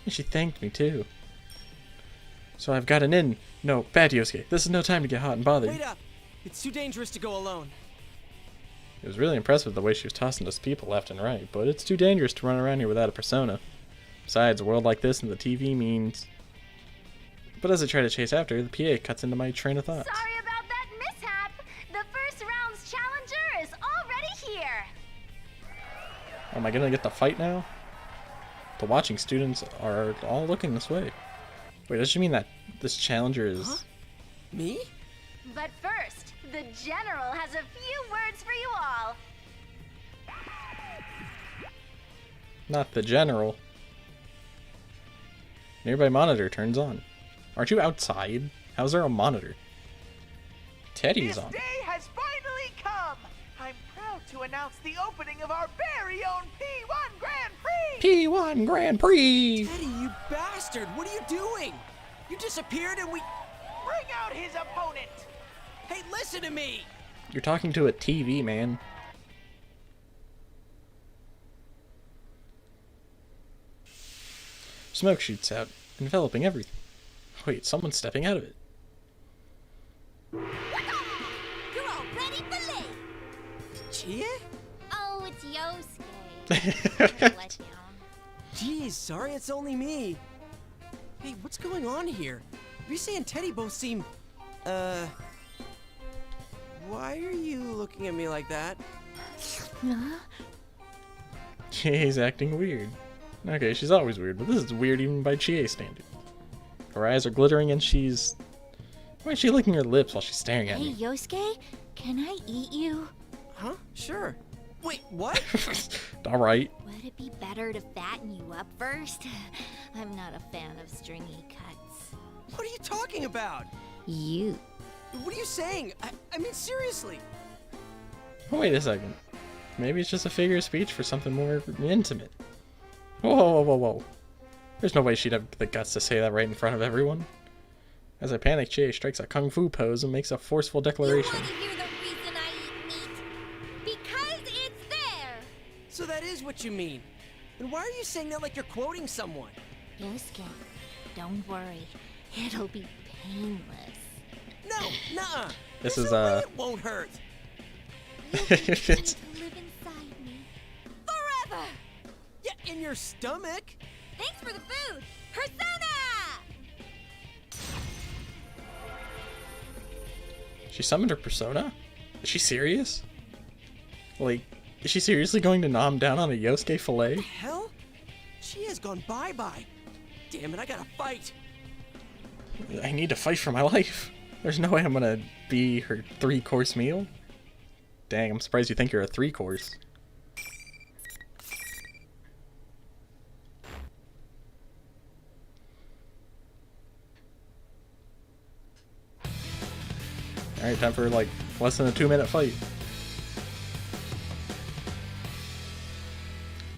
And she thanked me too. So I've got an in. No, bad Yosuke. This is no time to get hot and bothered. Wait up! It's too dangerous to go alone. It was really impressive the way she was tossing those people left and right, but it's too dangerous to run around here without a persona. Besides, a world like this and the TV means... But as I try to chase after her, the PA cuts into my train of thought. Sorry about that mishap. The first round's challenger is already here. Am I gonna get the fight now? The watching students are all looking this way. Wait, does she mean that this challenger is... Huh? Me? But first, the general has a few words for you all. Not the general. Nearby monitor turns on. Aren't you outside? How's there a monitor? Teddy's on. This day has finally come. I'm proud to announce the opening of our very own P1 Grand Prix. P1 Grand Prix! Teddy, you bastard! What are you doing? You disappeared and we... Bring out his opponent. Hey, listen to me! You're talking to a TV, man. Smoke shoots out, enveloping everything. Wait, someone's stepping out of it. You're all ready for late. Chia? Oh, it's Yosuke. Let down. Jeez, sorry it's only me. Hey, what's going on here? Risa and Teddy both seem... Why are you looking at me like that? Chie's acting weird. Okay, she's always weird, but this is weird even by Chie standard. Her eyes are glittering and she's... Why is she licking her lips while she's staring at Hey, me? Yosuke, can I eat you? Huh? Sure. Wait, what? Alright. Would it be better to fatten you up first? I'm not a fan of stringy cuts. What are you talking about? You. What are you saying? I mean, seriously. Wait a second. Maybe it's just a figure of speech for something more intimate. Whoa, whoa, whoa, whoa. There's no way she'd have the guts to say that right in front of everyone. As I panic, Chie strikes a kung fu pose and makes a forceful declaration. You want to hear the reason I eat meat? Because it's there! So that is what you mean. Then why are you saying that like you're quoting someone? Yosuke, don't worry. It'll be painless. No, nuh-uh. This There's is, no way it won't hurt. It's... To live inside me. Forever! Yeah, in your stomach. Thanks for the food! Persona! She summoned her persona? Is she serious? Like, is she seriously going to nom down on a Yosuke fillet? What the hell? She has gone bye-bye. Damn it, I gotta fight. I need to fight for my life. There's no way I'm gonna be her 3-course meal. Dang, I'm surprised you think you're a 3-course. Alright, time for like less than a 2-minute fight.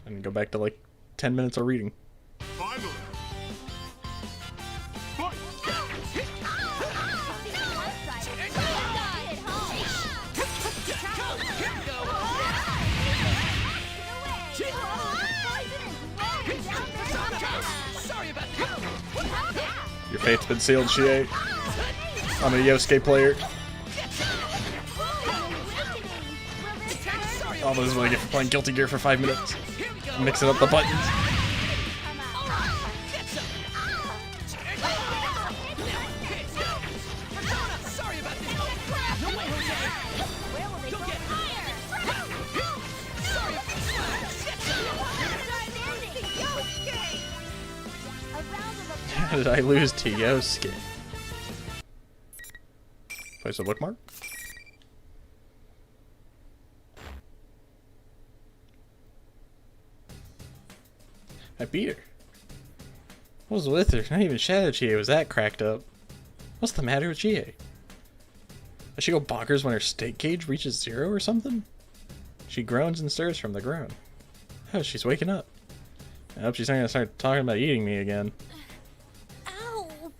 And go back to like 10 minutes of reading. Finally. Your fate's been sealed, Chie. I'm a Yosuke player. Oh, this is what I get for playing Guilty Gear for 5 minutes. Mixing up the buttons. How did I lose to Yosuke? Place a bookmark? I beat her. What was with her? Not even Shadow Chie was that cracked up. What's the matter with Chie? Does she go bonkers when her state gauge reaches 0 or something? She groans and stirs from the ground. Oh, she's waking up. I hope she's not gonna start talking about eating me again. Ow!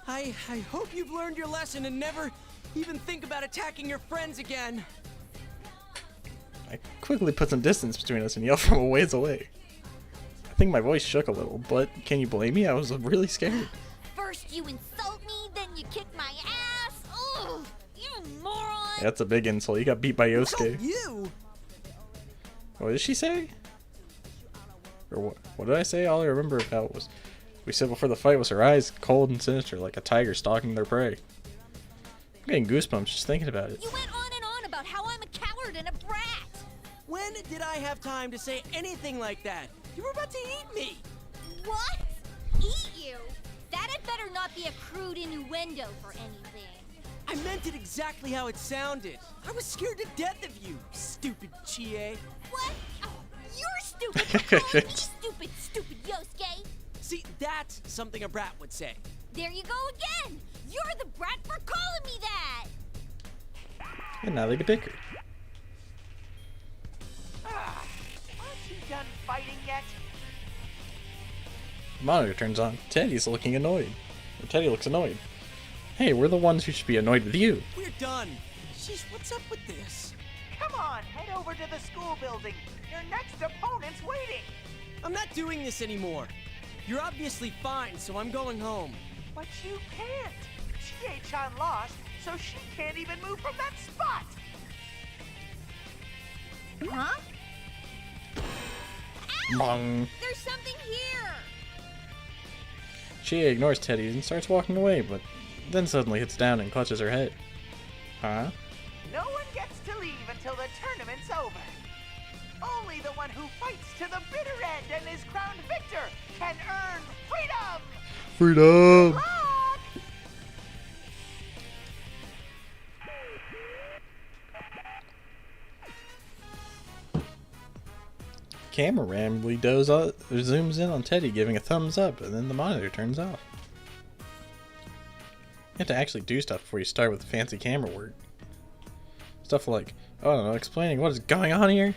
I hope you've learned your lesson and never even think about attacking your friends again. I quickly put some distance between us and yelled from a ways away. I think my voice shook a little, but can you blame me? I was really scared. First you insult me, then you kick my ass. Ugh, you moron! Yeah, that's a big insult. You got beat by Yosuke. You? What did she say? Or what did I say? All I remember about was we said before the fight was her eyes cold and sinister like a tiger stalking their prey. I'm getting goosebumps just thinking about it. You went on and on about how I'm a coward and a brat. When did I have time to say anything like that? You were about to eat me. What? Eat you? That had better not be a crude innuendo for anything. I meant it exactly how it sounded. I was scared to death of you, stupid Chie. What? Oh, you're stupid for calling me stupid Yosuke. See, that's something a brat would say. There you go again. You're the brat for calling me that. And now they get bickered. Aren't you done fighting yet? The monitor turns on. Teddy's looking annoyed. Or Teddy looks annoyed. Hey, we're the ones who should be annoyed with you. We're done. Jeez, what's up with this? Come on, head over to the school building. Your next opponent's waiting. I'm not doing this anymore. You're obviously fine, so I'm going home. But you can't. Chie-chan lost, so she can't even move from that spot. Huh? Bong. There's something here. She ignores Teddy and starts walking away, but then suddenly hits down and clutches her head. Huh? No one gets to leave until the tournament's over. Only the one who fights to the bitter end and is crowned victor can earn freedom! Freedom! Rock! Camera randomly zooms in on Teddy giving a thumbs up, and then the monitor turns off. You have to actually do stuff before you start with fancy camera work. Stuff like, I don't know, explaining what is going on here.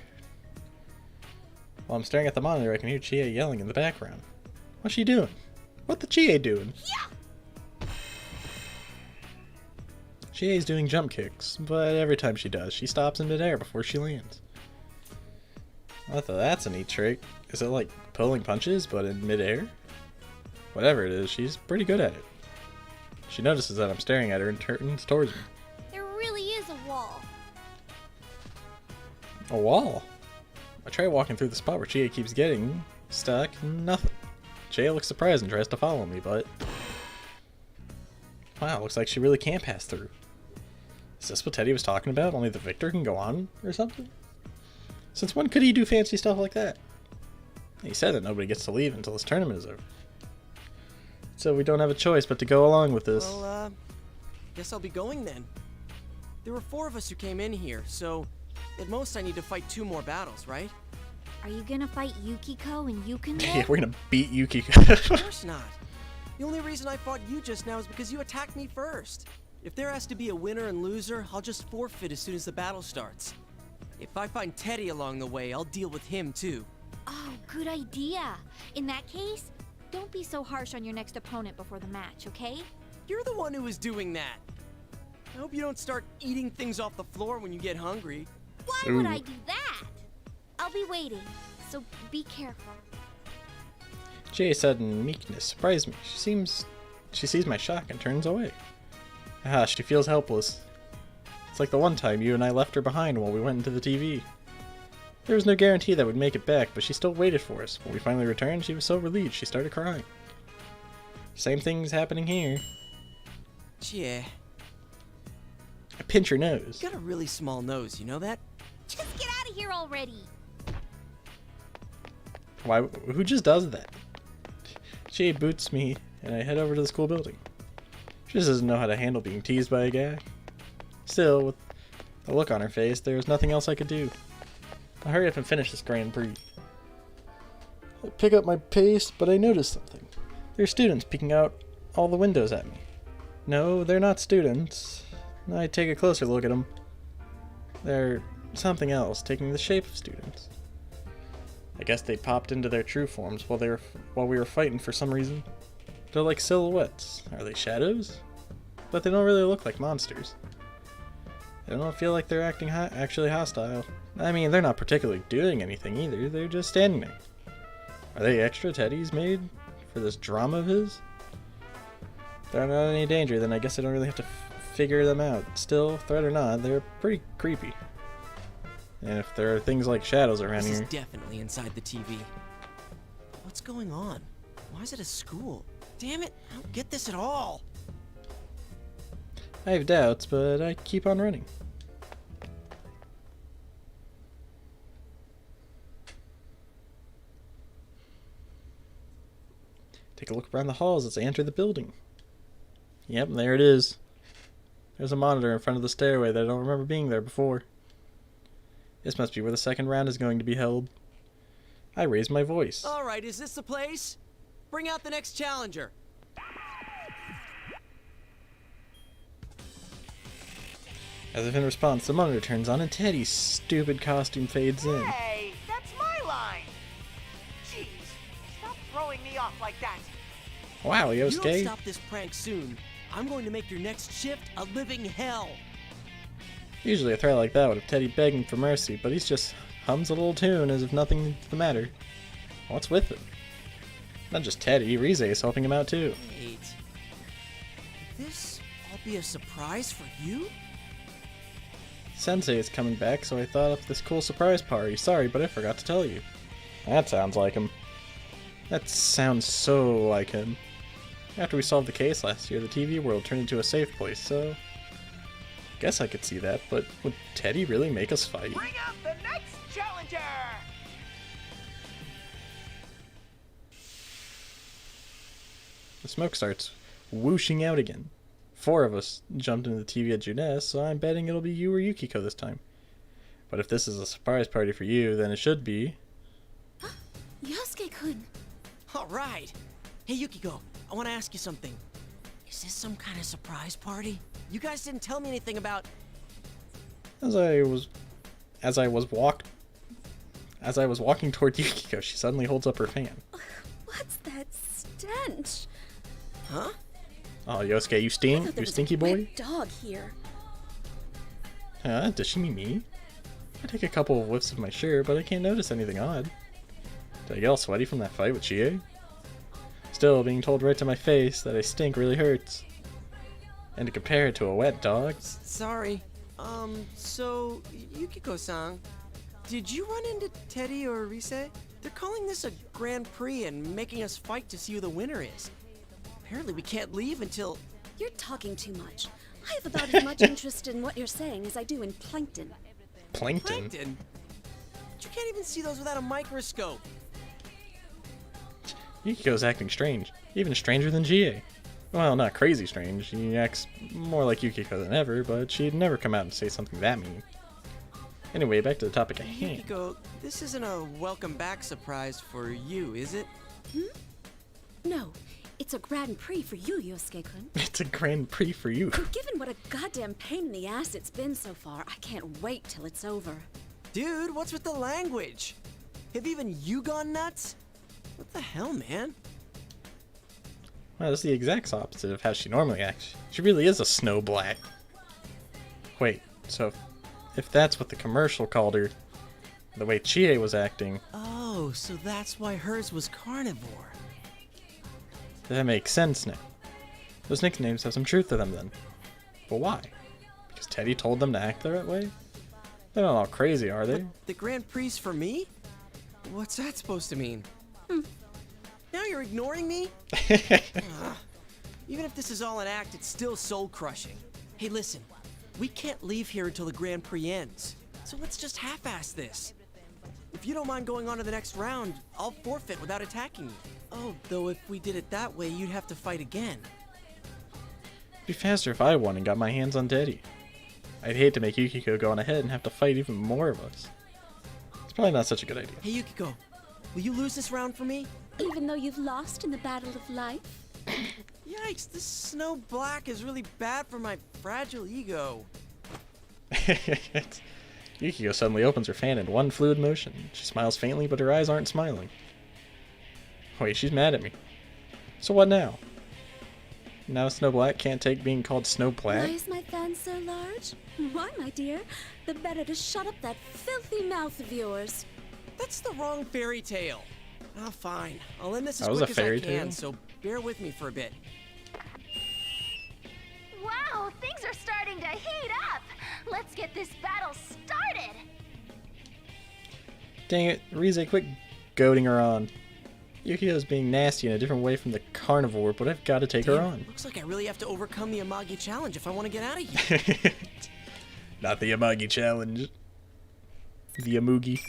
While I'm staring at the monitor, I can hear Chie yelling in the background. What's she doing? What the Chie doing? Yeah. Chie's doing jump kicks, but every time she does, she stops in midair before she lands. I thought that's a neat trick. Is it like pulling punches, but in midair? Whatever it is, she's pretty good at it. She notices that I'm staring at her and turns towards me. There really is a wall. A wall? I try walking through the spot where Chie keeps getting stuck and nothing. Chie looks surprised and tries to follow me, but... Wow, looks like she really can't pass through. Is this what Teddy was talking about? Only the victor can go on or something? Since when could he do fancy stuff like that? He said that nobody gets to leave until this tournament is over. So we don't have a choice but to go along with this. Well, guess I'll be going then. There were 4 of us who came in here, so at most I need to fight 2 more battles, right? Are you gonna fight Yukiko and you can Yeah, live? we're gonna beat Yukiko. Of course not. The only reason I fought you just now is because you attacked me first. If there has to be a winner and loser, I'll just forfeit as soon as the battle starts. If I find Teddy along the way, I'll deal with him too. Oh, good idea. In that case, don't be so harsh on your next opponent before the match, okay? You're the one who was doing that. I hope you don't start eating things off the floor when you get hungry. Why would I do that? I'll be waiting, so be careful. Chie's sudden meekness surprised me. She sees my shock and turns away. Ah, she feels helpless. It's like the one time you and I left her behind while we went into the TV. There was no guarantee that we'd make it back, but she still waited for us. When we finally returned, she was so relieved she started crying. Same thing's happening here. Yeah. I pinch her nose. You got a really small nose, you know that? Just get out of here already. Why? Who just does that? She boots me, and I head over to the school building. She just doesn't know how to handle being teased by a guy. Still, with the look on her face, there was nothing else I could do. I'll hurry up and finish this Grand Prix. I pick up my pace, but I notice something. There are students peeking out all the windows at me. No, they're not students. I take a closer look at them. They're something else, taking the shape of students. I guess they popped into their true forms while we were fighting for some reason. They're like silhouettes. Are they shadows? But they don't really look like monsters. I don't feel like they're acting actually hostile. I mean, they're not particularly doing anything either. They're just standing there. Are they extra teddies made for this drama of his? If they're not in any danger, then I guess I don't really have to figure them out. Still, threat or not, they're pretty creepy. And if there are things like shadows around here... This is definitely inside the TV. What's going on? Why is it a school? Damn it, I don't get this at all. I have doubts, but I keep on running. Take a look around the halls as I enter the building. Yep, there it is. There's a monitor in front of the stairway that I don't remember being there before. This must be where the second round is going to be held. I raise my voice. Alright, is this the place? Bring out the next challenger. As if in response, the monitor turns on and Teddy's stupid costume fades in. Hey, that's my line. Jeez, stop throwing me off like that. Wow, Yosuke. If you don't stop this prank soon, I'm going to make your next shift a living hell. Usually a threat like that would have Teddy begging for mercy, but he's just hums a little tune as if nothing's the matter. What's with him? Not just Teddy, Rize is helping him out too. Wait. Could this all be a surprise for you? Sensei is coming back, so I thought up this cool surprise party. Sorry, but I forgot to tell you. That sounds like him. That sounds so like him. After we solved the case last year, the TV world turned into a safe place, so... Guess I could see that, but would Teddy really make us fight? Bring out the next challenger! The smoke starts whooshing out again. 4 of us jumped into the TV at Junes, so I'm betting it'll be you or Yukiko this time. But if this is a surprise party for you, then it should be... Yosuke-kun! Alright! Hey Yukiko, I want to ask you something. Is this some kind of surprise party? You guys didn't tell me anything about... As I was walking toward Yukiko, she suddenly holds up her fan. What's that stench? Huh? Oh, Yosuke, you stink? You stinky boy? Dog here. Huh? Does she mean me? I take a couple of whiffs of my shirt, but I can't notice anything odd. Did I get all sweaty from that fight with Chie? Still, being told right to my face that I stink really hurts. And to compare it to a wet dog. Sorry. So, Yukiko-san, did you run into Teddy or Rize? They're calling this a Grand Prix and making us fight to see who the winner is. Apparently we can't leave until... You're talking too much. I have about as much interest in what you're saying as I do in plankton. Plankton? Plankton? You can't even see those without a microscope. Yukiko's acting strange. Even stranger than Chie. Well, not crazy strange. She acts more like Yukiko than ever, but she'd never come out and say something that mean. Anyway, back to the topic at hand. Yukiko, this isn't a welcome back surprise for you, is it? No, it's a Grand Prix for you, Yosuke-kun. It's a Grand Prix for you. Given what a goddamn pain in the ass it's been so far, I can't wait till it's over. Dude, what's with the language? Have even you gone nuts? What the hell, man? Well, that's the exact opposite of how she normally acts. She really is a snow black. Wait, so if that's what the commercial called her, the way Chie was acting... Oh, so that's why hers was carnivore. That makes sense now. Those nicknames have some truth to them then. But why? Because Teddy told them to act that way? They're not all crazy, are they? But the Grand Prix for me? What's that supposed to mean? Now you're ignoring me? Even if this is all an act, it's still soul-crushing. Hey, listen. We can't leave here until the Grand Prix ends. So let's just half-ass this. If you don't mind going on to the next round, I'll forfeit without attacking you. Oh, though if we did it that way, you'd have to fight again. It'd be faster if I won and got my hands on Teddy. I'd hate to make Yukiko go on ahead and have to fight even more of us. It's probably not such a good idea. Hey, Yukiko. Will you lose this round for me? Even though you've lost in the battle of life? Yikes, this snow black is really bad for my fragile ego. Yukiko suddenly opens her fan in one fluid motion. She smiles faintly, but her eyes aren't smiling. Wait, she's mad at me. So what now? Now Snow Black can't take being called Snow Black? Why is my fan so large? Why, my dear? The better to shut up that filthy mouth of yours. That's the wrong fairy tale. Oh, fine. I'll end this as That was quick a as I fairy can, tale? so bear with me for a bit. Wow, things are starting to heat up. Let's get this battle started. Dang it, Rize, quit goading her on. Yukiko's being nasty in a different way from the carnivore, but I've got to take her on. Looks like I really have to overcome the Amagi challenge if I want to get out of here. Not the Amagi challenge. The Amugi.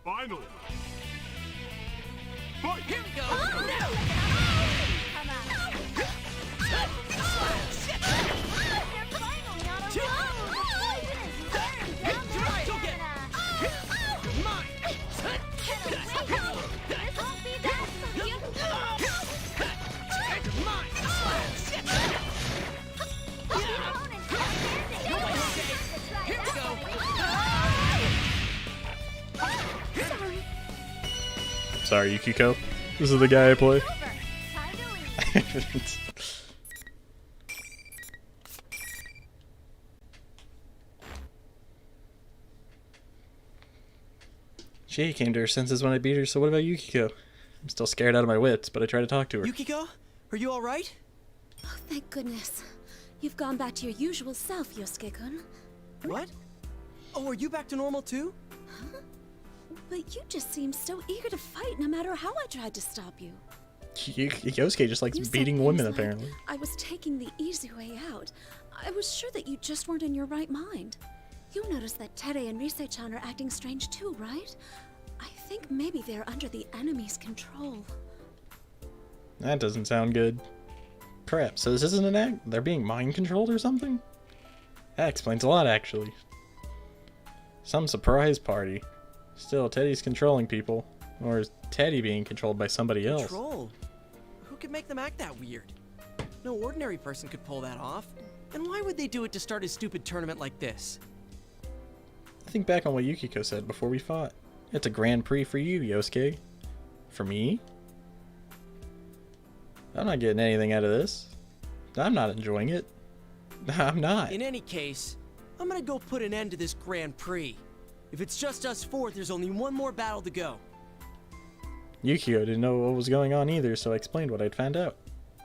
Final. Fight! Here we go! Sorry, Yukiko. This is the guy I play. She came to her senses when I beat her, so what about Yukiko? I'm still scared out of my wits, but I try to talk to her. Yukiko? Are you alright? Oh, thank goodness. You've gone back to your usual self, Yosuke-kun. What? Oh, are you back to normal too? Huh? But you just seemed so eager to fight no matter how I tried to stop you. Yosuke just likes beating women, apparently. I was taking the easy way out. I was sure that you just weren't in your right mind. You noticed that Tere and Rise-chan are acting strange too, right? I think maybe they're under the enemy's control. That doesn't sound good. Crap, so this isn't an act? They're being mind controlled or something? That explains a lot, actually. Some surprise party. Still, Teddy's controlling people. Or is Teddy being controlled by somebody else? Control? Who could make them act that weird? No ordinary person could pull that off. And why would they do it to start a stupid tournament like this? Think back on what Yukiko said before we fought. It's a Grand Prix for you, Yosuke. For me? I'm not getting anything out of this. I'm not enjoying it. I'm not. In any case, I'm gonna go put an end to this Grand Prix. If it's just us four, there's only one more battle to go. Yukiko didn't know what was going on either, so I explained what I'd found out.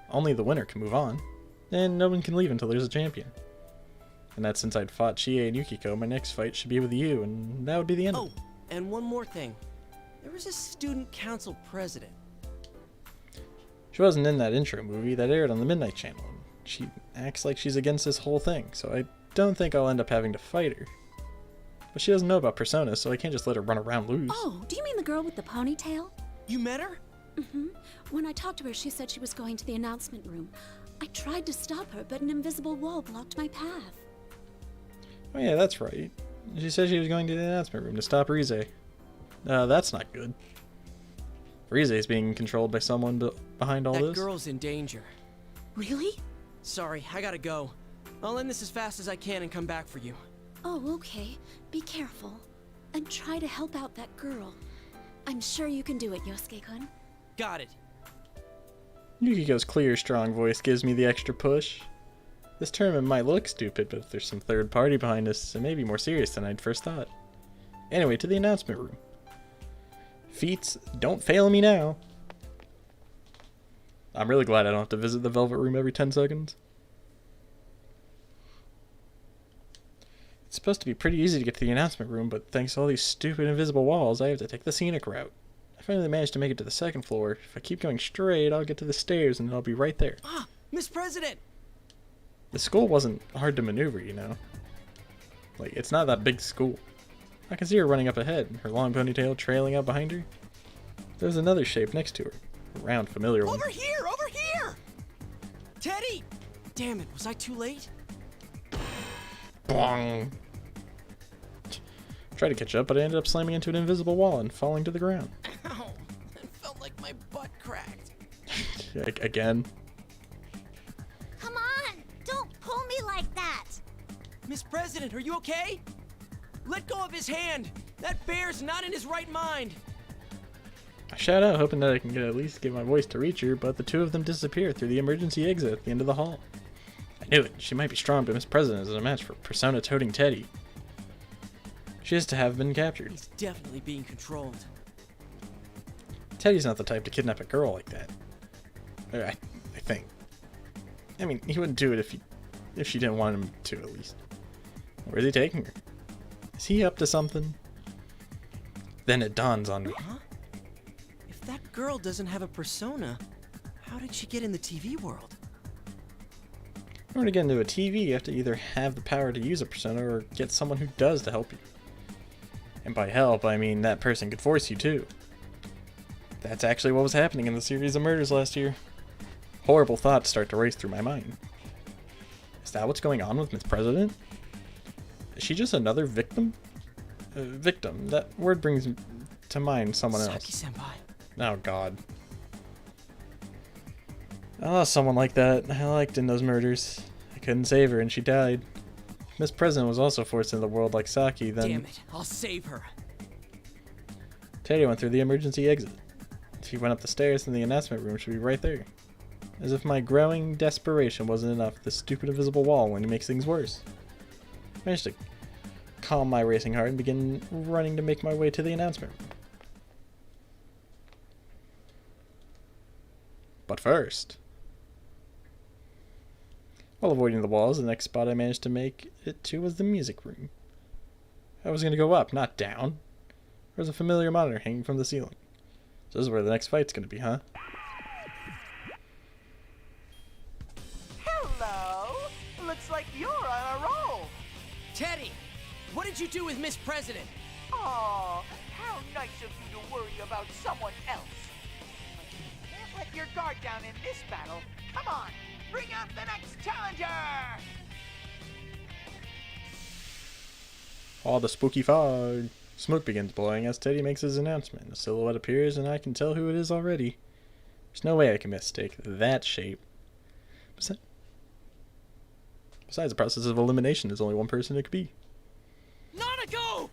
Only the winner can move on, and no one can leave until there's a champion. And that since I'd fought Chie and Yukiko, my next fight should be with you, and that would be the end. Oh, and one more thing. There was a student council president. She wasn't in that intro movie that aired on the Midnight Channel. She acts like she's against this whole thing, so I don't think I'll end up having to fight her. But she doesn't know about Persona, so I can't just let her run around loose. Oh, do you mean the girl with the ponytail? You met her? Mm-hmm. When I talked to her, she said she was going to the announcement room. I tried to stop her, but an invisible wall blocked my path. Oh yeah, that's right. She said she was going to the announcement room to stop Rize. That's not good. Rize is being controlled by someone behind all this. That girl's in danger. Really? Sorry, I gotta go. I'll end this as fast as I can and come back for you. Oh, okay. Be careful. And try to help out that girl. I'm sure you can do it, Yosuke-kun. Got it. Yukiko's clear, strong voice gives me the extra push. This tournament might look stupid, but if there's some third party behind us, it may be more serious than I'd first thought. Anyway, to the announcement room. Feats, don't fail me now. I'm really glad I don't have to visit the Velvet Room every 10 seconds. It's supposed to be pretty easy to get to the announcement room, but thanks to all these stupid invisible walls, I have to take the scenic route. I finally managed to make it to the second floor. If I keep going straight, I'll get to the stairs and I'll be right there. Ah, Miss President! The school wasn't hard to maneuver, you know. Like, it's not that big school. I can see her running up ahead, her long ponytail trailing out behind her. There's another shape next to her, a round, familiar one. Over here! Over here! Teddy! Damn it, was I too late? Bong! Tried to catch up, but I ended up slamming into an invisible wall and falling to the ground. Ow! It felt like my butt cracked. Again? Come on! Don't pull me like that! Miss President, are you okay? Let go of his hand! That bear's not in his right mind! I shout out, hoping that I can at least get my voice to reach her, but the two of them disappear through the emergency exit at the end of the hall. I knew it. She might be strong, but Miss President is a match for persona-toting Teddy. She is to have been captured. He's definitely being controlled. Teddy's not the type to kidnap a girl like that. I think. I mean, he wouldn't do it if she didn't want him to, at least. Where's he taking her? Is he up to something? Then it dawns on me. Huh? If that girl doesn't have a persona, how did she get in the TV world? In order to get into a TV, you have to either have the power to use a persona or get someone who does to help you. And by help, I mean that person could force you too. That's actually what was happening in the series of murders last year. Horrible thoughts start to race through my mind. Is that what's going on with Miss President? Is she just another victim? Victim. That word brings to mind someone else. Saki-senpai. Oh god. I lost someone like that I liked in those murders. I couldn't save her and she died. Miss President was also forced into the world like Saki, then... Damn it, I'll save her. Teddy went through the emergency exit. She went up the stairs and the announcement room should be right there. As if my growing desperation wasn't enough, the stupid invisible wall only makes things worse. I managed to calm my racing heart and begin running to make my way to the announcement room. But first... While avoiding the walls, the next spot I managed to make it to was the music room. I was going to go up, not down. There was a familiar monitor hanging from the ceiling. So this is where the next fight's going to be, huh? Hello! Looks like you're on a roll! Teddy! What did you do with Miss President? Aw, how nice of you to worry about someone else. Can't let your guard down in this battle. Come on, bring out the next challenger! All the spooky fog. Smoke begins blowing as Teddy makes his announcement. A silhouette appears and I can tell who it is already. There's no way I can mistake that shape. Besides, the process of elimination, there's only one person it could be. Nanako!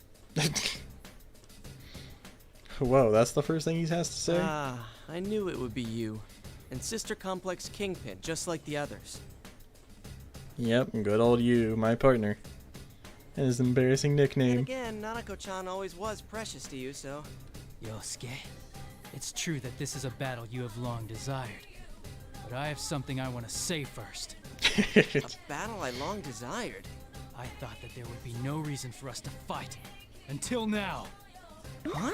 Whoa, that's the first thing he has to say? Ah, I knew it would be you. And Sister Complex Kingpin, just like the others. Yep, good old you, my partner. And his embarrassing nickname. And again, Nanako-chan always was precious to you, so... Yosuke, it's true that this is a battle you have long desired. But I have something I want to say first. A battle I long desired? I thought that there would be no reason for us to fight. Until now. Huh?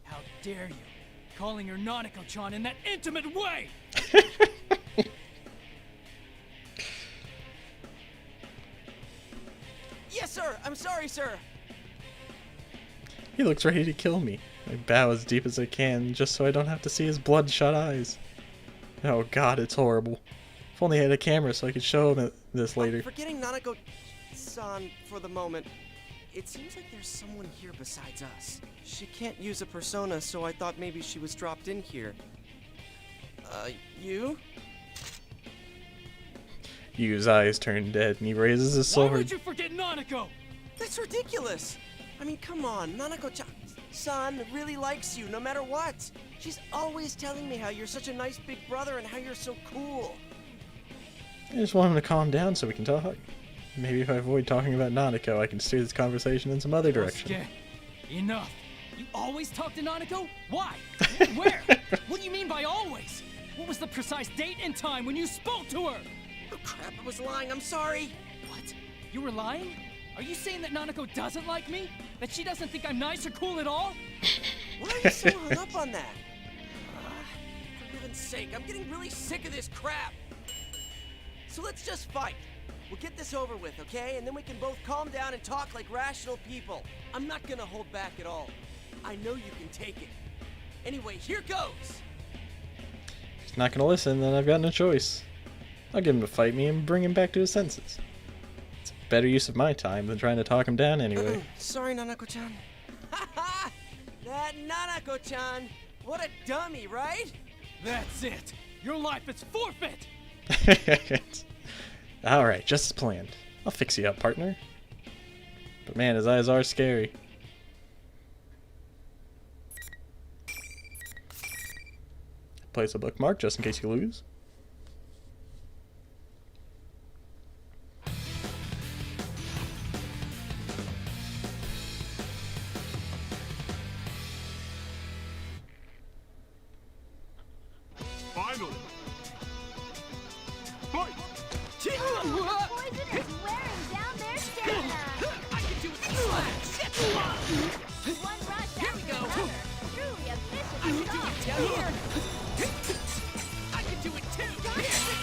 How dare you? Calling her Nanako-chan in that intimate way! Yes, sir! I'm sorry, sir! He looks ready to kill me. I bow as deep as I can, just so I don't have to see his bloodshot eyes. Oh god, it's horrible. If only I had a camera so I could show him this later. Forgetting Nanako-san for the moment, it seems like there's someone here besides us. She can't use a persona, so I thought maybe she was dropped in here. You? Yu's eyes turn dead and he raises his sword. Why would you forget Nanako? That's ridiculous! I mean, come on, Nanako-san really likes you no matter what. She's always telling me how you're such a nice big brother and how you're so cool. I just want him to calm down so we can talk. Maybe if I avoid talking about Nanako, I can steer this conversation in some other direction. Yosuke, enough. You always talk to Nanako? Why? Where? What do you mean by always? What was the precise date and time when you spoke to her? Oh crap, I was lying, I'm sorry. What? You were lying? Are you saying that Nanako doesn't like me? That she doesn't think I'm nice or cool at all? Why are you so hung up on that? For heaven's sake, I'm getting really sick of this crap. So let's just fight. We'll get this over with, okay? And then we can both calm down and talk like rational people. I'm not gonna hold back at all. I know you can take it. Anyway, here goes! If he's not gonna listen, then I've got no choice. I'll get him to fight me and bring him back to his senses. It's a better use of my time than trying to talk him down anyway. Sorry, Nanako-chan. Ha-ha! That Nanako-chan! What a dummy, right? That's it! Your life is forfeit! Alright, just as planned. I'll fix you up, partner. But man, his eyes are scary. Place a bookmark just in case you lose. Finally! Fight! Poison is wearing down their stamina. I can do it! Shit! One rush Here we after go. another. Truly efficient I can do assault. it down here! I can do it too!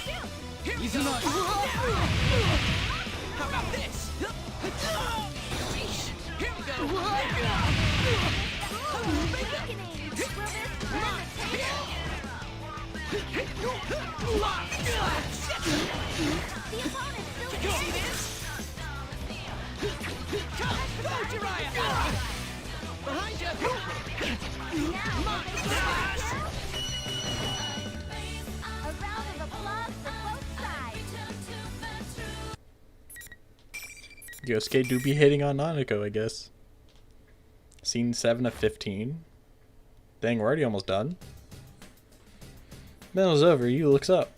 Here! Here we Easy go! enough. How about this? Sheesh. Here we go! Awakening. Will this turn the table? The opponent still You see this? Go, Jiraiya! Behind you! A round of applause for both sides. Yosuke do be hitting on Nanako, I guess. Scene 7 of 15. Dang, we're already almost done. Battle's over, Yu looks up.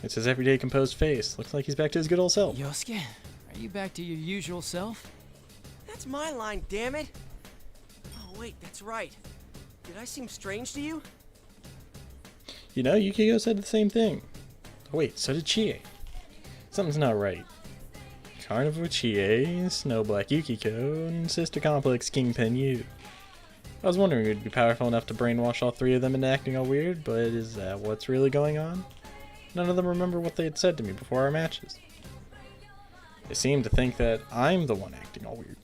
It's his everyday composed face. Looks like he's back to his good old self. Yosuke, are you back to your usual self? That's my line, damn it! Oh, wait, that's right. Did I seem strange to you? You know, Yukiko said the same thing. Oh, wait, so did Chie. Something's not right. Carnivore Chie, Snow Black Yukiko, and Sister Complex Kingpin Yu. I was wondering who'd be powerful enough to brainwash all three of them into acting all weird, but is that what's really going on? None of them remember what they had said to me before our matches. They seem to think that I'm the one acting all weird.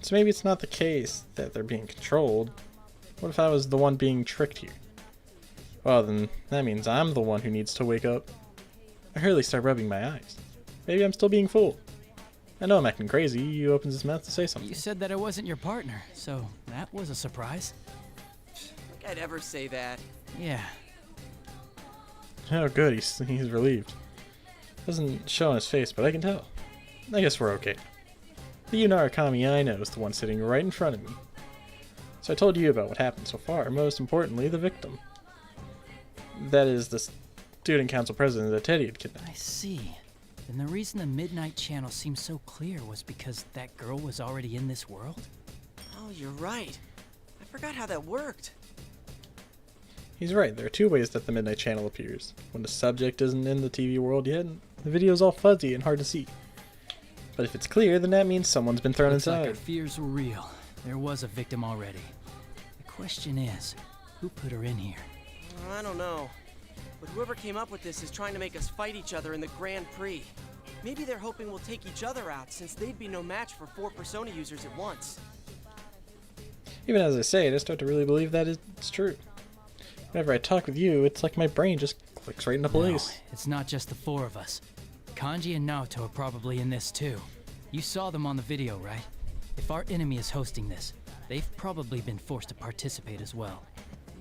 So maybe it's not the case that they're being controlled. What if I was the one being tricked here? Well, then that means I'm the one who needs to wake up. I hurriedly start rubbing my eyes. Maybe I'm still being fooled. I know I'm acting crazy. He opens his mouth to say something. You said that I wasn't your partner, so that was a surprise. Think I'd ever say that. Yeah. Oh, good. He's relieved. Doesn't show on his face, but I can tell. I guess we're okay. The Yu Narukami I know is the one sitting right in front of me. So I told you about what happened so far. Most importantly, the victim. That is the student council president that Teddy had kidnapped. I see. Then the reason the Midnight Channel seemed so clear was because that girl was already in this world? Oh, you're right. I forgot how that worked. He's right. There are two ways that the Midnight Channel appears. When the subject isn't in the TV world yet, the video's all fuzzy and hard to see. But if it's clear, then that means someone's been thrown Looks inside. like our fears were real. There was a victim already. The question is, who put her in here? I don't know. But whoever came up with this is trying to make us fight each other in the Grand Prix. Maybe they're hoping we'll take each other out, since they'd be no match for 4 Persona users at once. Even as I say it, I start to really believe that it's true. Whenever I talk with you, it's like my brain just clicks right into place. No, it's not just the 4 of us. Kanji and Naoto are probably in this too. You saw them on the video, right? If our enemy is hosting this, they've probably been forced to participate as well.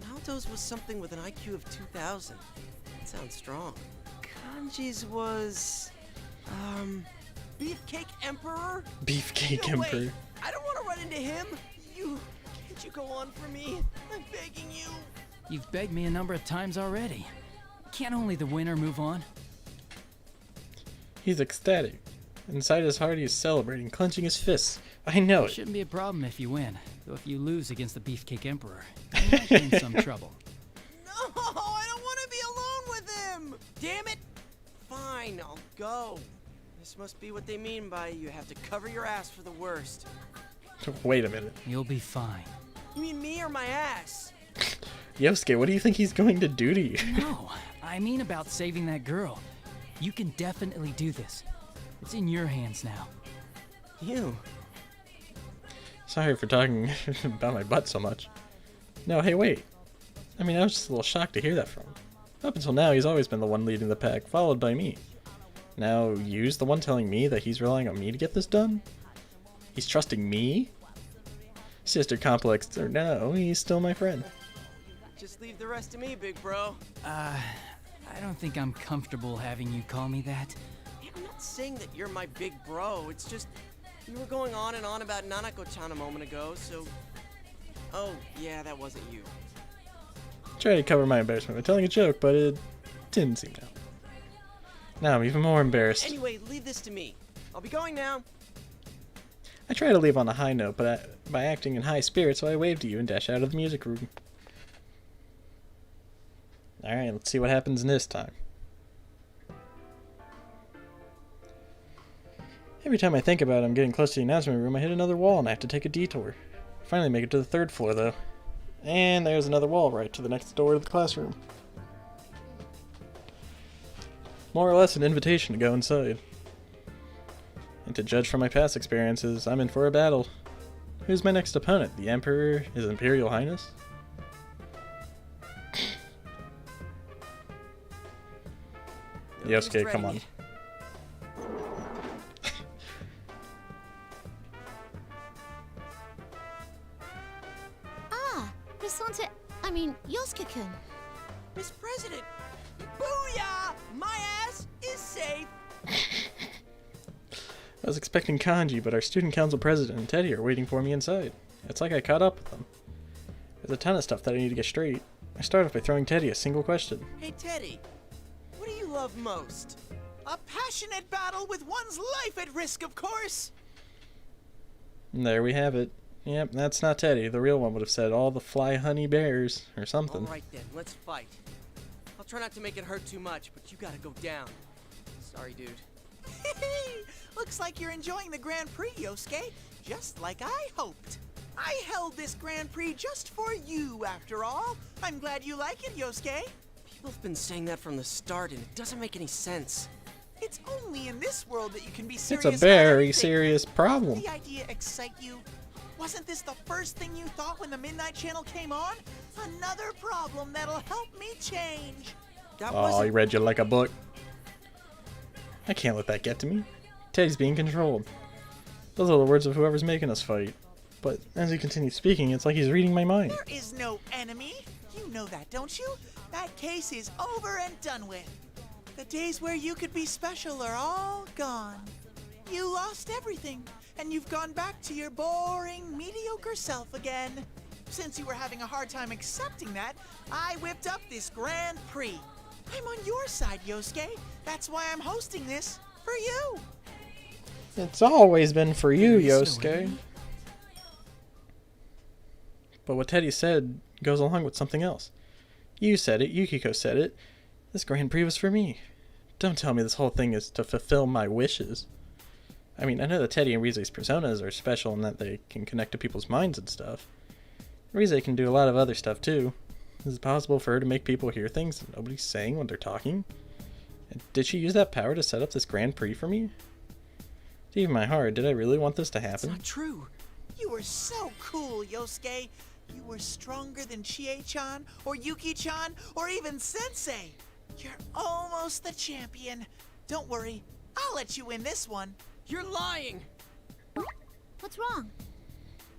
Naoto's was something with an IQ of 2,000. That sounds strong. Kanji's was... Beefcake Emperor? Beefcake No, Emperor. wait. I don't want to run into him! Can't you go on for me? I'm begging you! You've begged me a number of times already. Can't only the winner move on? He's ecstatic. Inside his heart, he's celebrating, clenching his fists. I know it. Shouldn't be a problem if you win. Though if you lose against the Beefcake Emperor, you might be in some trouble. No! I don't want to be alone with him! Damn it! Fine, I'll go. This must be what they mean by you have to cover your ass for the worst. Wait a minute. You'll be fine. You mean me or my ass? Yosuke, what do you think he's going to do to you? No, I mean about saving that girl. You can definitely do this. It's in your hands now. You. Sorry for talking about my butt so much. No, hey, wait. I mean, I was just a little shocked to hear that from him. Up until now, he's always been the one leading the pack, followed by me. Now, you's the one telling me that he's relying on me to get this done? He's trusting me? Sister complex or no, he's still my friend. Just leave the rest to me, big bro. I don't think I'm comfortable having you call me that. Hey, I'm not saying that you're my big bro. It's just you were going on and on about Nanako-chan a moment ago, so... Oh, yeah, that wasn't you. Tried to cover my embarrassment by telling a joke, but it didn't seem to help. Now I'm even more embarrassed. Anyway, leave this to me. I'll be going now. I try to leave on a high note, but by acting in high spirits, so I wave to you and dash out of the music room. Alright, let's see what happens this time. Every time I think about it, I'm getting close to the announcement room, I hit another wall and I have to take a detour. Finally make it to the 3rd floor, though. And there's another wall right to the next door to the classroom. More or less an invitation to go inside. And to judge from my past experiences, I'm in for a battle. Who's my next opponent? The Emperor? His Imperial Highness? Yosuke, come on. Yosuke-kun. Miss President, booyah! My ass is safe! I was expecting Kanji, but our student council president and Teddy are waiting for me inside. It's like I caught up with them. There's a ton of stuff that I need to get straight. I start off by throwing Teddy a single question. Hey Teddy, what do you love most? A passionate battle with one's life at risk, of course! And there we have it. Yep, that's not Teddy. The real one would have said all the fly honey bears or something. Alright then, let's fight. I'll try not to make it hurt too much, but you gotta go down. Sorry, dude. Looks like you're enjoying the Grand Prix, Yosuke, just like I hoped. I held this Grand Prix just for you, after all. I'm glad you like it, Yosuke. People have been saying that from the start, and it doesn't make any sense. It's only in this world that you can be serious. It's a very serious problem. Did the idea excite you? Wasn't this the first thing you thought when the Midnight Channel came on? Another problem that'll help me change. Oh, he read you like a book. I can't let that get to me. Teddy's being controlled. Those are the words of whoever's making us fight. But as he continues speaking, it's like he's reading my mind. There is no enemy. You know that, don't you? That case is over and done with. The days where you could be special are all gone. You lost everything, and you've gone back to your boring, mediocre self again. Since you were having a hard time accepting that, I whipped up this Grand Prix. I'm on your side, Yosuke. That's why I'm hosting this, for you. It's always been for you, Yosuke. But what Teddy said goes along with something else. You said it, Yukiko said it. This Grand Prix was for me. Don't tell me this whole thing is to fulfill my wishes. I mean, I know that Teddy and Rize's personas are special in that they can connect to people's minds and stuff. Rize can do a lot of other stuff too. Is it possible for her to make people hear things that nobody's saying when they're talking? And did she use that power to set up this Grand Prix for me? Deep in my heart, did I really want this to happen? It's not true. You were so cool, Yosuke. You were stronger than Chie-chan, or Yuki-chan, or even Sensei. You're almost the champion. Don't worry, I'll let you win this one. You're lying! What's wrong?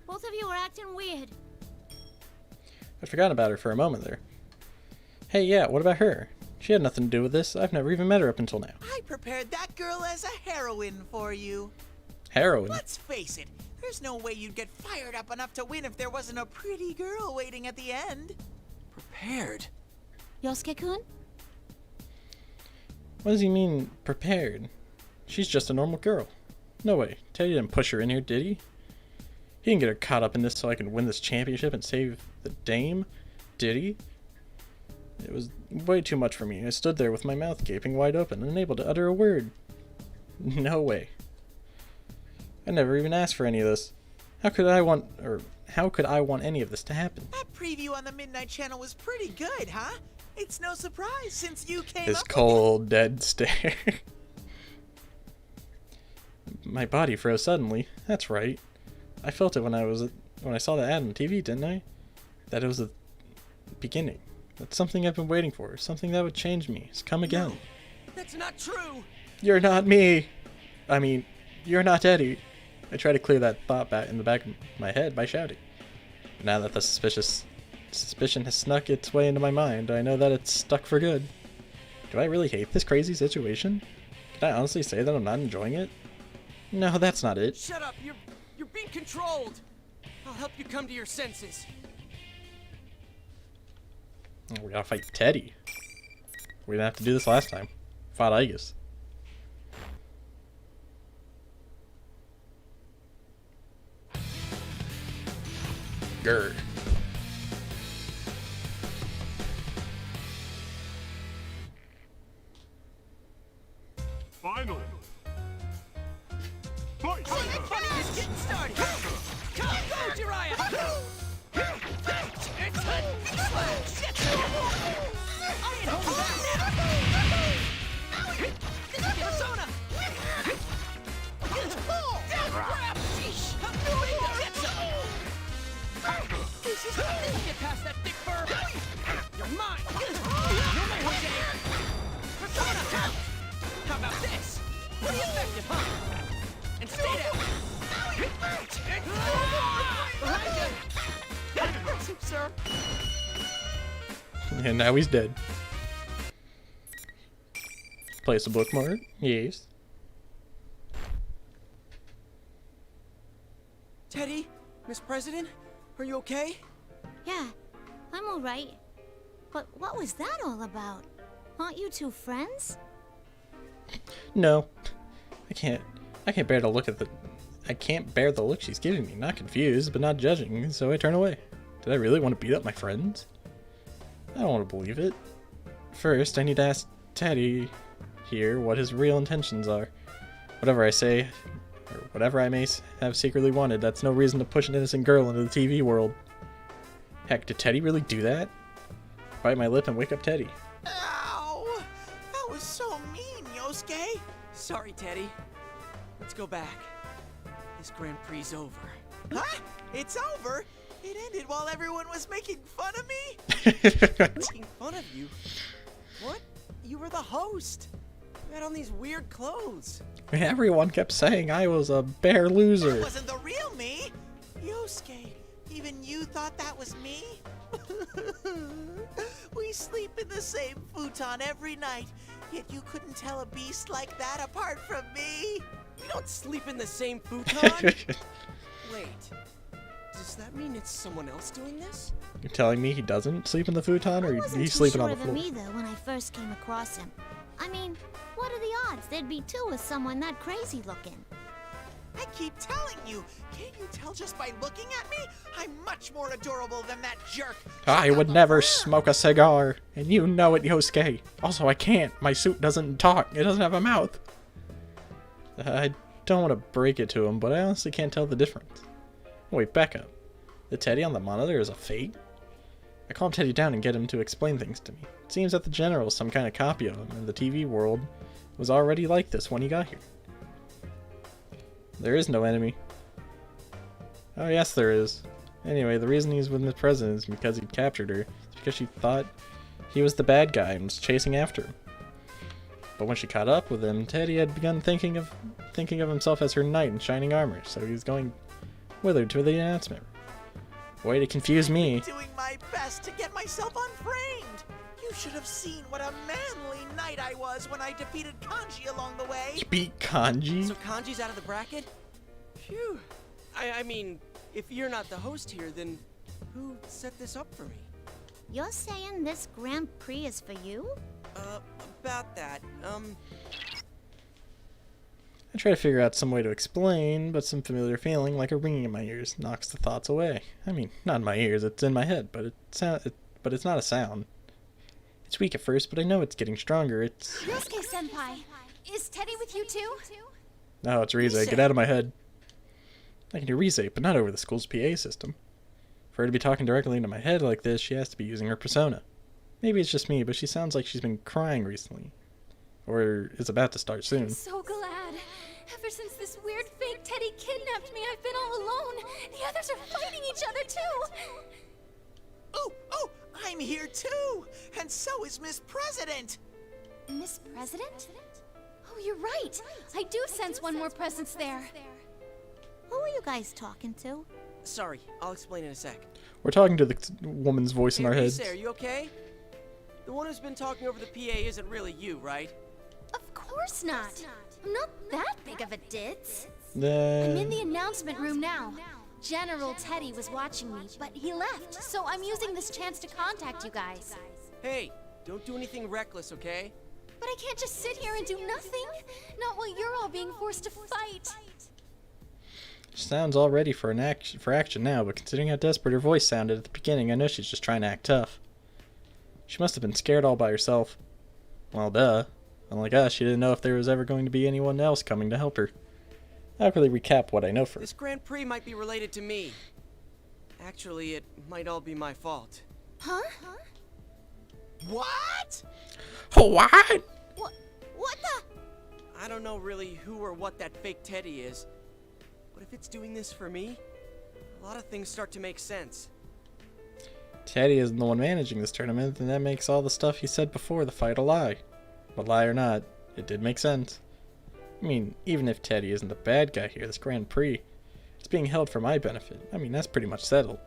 Both of you are acting weird. I forgot about her for a moment there. Hey, yeah, what about her? She had nothing to do with this. I've never even met her up until now. I prepared that girl as a heroine for you. Heroine? Let's face it, there's no way you'd get fired up enough to win if there wasn't a pretty girl waiting at the end. Prepared? Yosuke-kun? What does he mean, prepared? She's just a normal girl. No way. Teddy didn't push her in here, did he? He didn't get her caught up in this so I can win this championship and save the dame, did he? It was way too much for me. I stood there with my mouth gaping wide open, unable to utter a word. No way. I never even asked for any of this. How could I want any of this to happen? That preview on the Midnight Channel was pretty good, huh? It's no surprise since you came His up cold, dead stare. My body froze suddenly. That's right. I felt it when I saw the ad on TV, didn't I? That it was the beginning. That's something I've been waiting for. Something that would change me. It's come again. No, that's not true. You're not me. I mean, you're not Eddie. I try to clear that thought back in the back of my head by shouting. Now that the suspicion has snuck its way into my mind, I know that it's stuck for good. Do I really hate this crazy situation? Can I honestly say that I'm not enjoying it? No, that's not it. Shut up! You're being controlled! I'll help you come to your senses. We gotta fight Teddy. We didn't have to do this last time. Fought Igus. Grr. Finally. Fight! It's getting started! Come go, Jiraiya! It's a slash! I ain't holding back now! Persona! Down grab! This is get past that thick fur! You're mine! You're my Jose! Persona! How about this? Pretty effective, huh? And stay down! Behind you! Sir! And now he's dead. Place a bookmark. Yes. Teddy? Miss President? Are you okay? Yeah, I'm alright. But what was that all about? Aren't you two friends? No. I can't bear to look at the... I can't bear the look she's giving me. Not confused, but not judging, so I turn away. Did I really want to beat up my friends? I don't want to believe it. First, I need to ask Teddy here what his real intentions are. Whatever I say, or whatever I may have secretly wanted, that's no reason to push an innocent girl into the TV world. Heck, did Teddy really do that? Bite my lip and wake up Teddy. Ow! That was so mean, Yosuke. Sorry, Teddy. Let's go back. This Grand Prix's over. Huh? It's over? It ended while everyone was making fun of me? Making fun of you? What? You were the host. You had on these weird clothes. Everyone kept saying I was a bare loser. That wasn't the real me. Yosuke, even you thought that was me? We sleep in the same futon every night, yet you couldn't tell a beast like that apart from me. We don't sleep in the same futon. Wait, does that mean it's someone else doing this? You're telling me he doesn't sleep in the futon, or he's sleeping on the floor? I wasn't too sure of him either when I first came across him. I mean, what are the odds there'd be two with someone that crazy looking? I keep telling you, can't you tell just by looking at me? I'm much more adorable than that jerk. I would never smoke a cigar, and you know it, Yosuke. Also, I can't. My suit doesn't talk. It doesn't have a mouth. I don't want to break it to him, but I honestly can't tell the difference. Wait, back up. The Teddy on the monitor is a fake? I calm Teddy down and get him to explain things to me. It seems that the general is some kind of copy of him, and the TV world was already like this when he got here. There is no enemy. Oh yes, there is. Anyway, the reason he's with the president is because he captured her. It's because she thought he was the bad guy and was chasing after him. But when she caught up with him, Teddy had begun thinking of himself as her knight in shining armor, so he was going with her to the announcement. Way to confuse me. Doing my best to get myself unframed. You should have seen what a manly knight I was when I defeated Kanji along the way. You beat Kanji? So Kanji's out of the bracket? Phew. I mean, if you're not the host here, then who set this up for me? You're saying this Grand Prix is for you? About that, I try to figure out some way to explain, but some familiar feeling, like a ringing in my ears, knocks the thoughts away. I mean, not in my ears, it's in my head, but it's not a sound. It's weak at first, but I know it's getting stronger. It's... Yosuke-senpai, is Teddy with you too? No, it's Rize. Get out of my head. I can hear Rize, but not over the school's PA system. For her to be talking directly into my head like this, she has to be using her persona. Maybe it's just me, but she sounds like she's been crying recently. Or is about to start soon. I'm so glad. Ever since this weird fake Teddy kidnapped me, I've been all alone. The others are fighting each other too. Oh, I'm here too! And so is Miss President! Miss President? Oh, you're right. I do sense one more presence there. Who are you guys talking to? Sorry, I'll explain in a sec. We're talking to the woman's voice in our heads. Are you okay? The one who's been talking over the PA isn't really you, right? Of course not. I'm not that big of a ditz. I'm Uh, in the announcement room now. General Teddy was watching me, but he left, so I'm using this chance to contact you guys. Hey, don't do anything reckless, okay? But I can't just sit here and do nothing. Not while you're all being forced to fight. sounds all ready for action now, but considering how desperate her voice sounded at the beginning, I know she's just trying to act tough. She must have been scared all by herself. Well, duh. Unlike us, she didn't know if there was ever going to be anyone else coming to help her. I'll quickly recap what I know for her. This Grand Prix might be related to me. Actually, it might all be my fault. Huh? What? What? What the? I don't know really who or what that fake Teddy is. But if it's doing this for me, a lot of things start to make sense. Teddy isn't the one managing this tournament, and that makes all the stuff he said before the fight a lie. But lie or not, it did make sense. I mean, even if Teddy isn't the bad guy here, this Grand Prix, it's being held for my benefit. I mean, that's pretty much settled.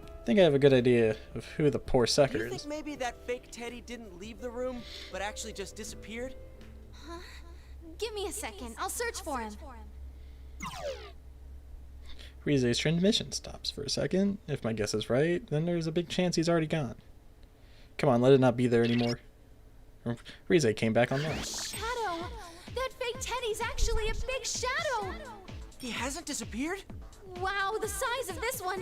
I think I have a good idea of who the poor sucker Do you is. think maybe that fake Teddy didn't leave the room, but actually just disappeared? Huh? Give me a second. I'll search for him. Rize's transmission stops for a second. If my guess is right, then there's a big chance he's already gone. Come on, let it not be there anymore. Rize came back online. Shadow! That fake Teddy's actually a big shadow! He hasn't disappeared? Wow, the size of this one!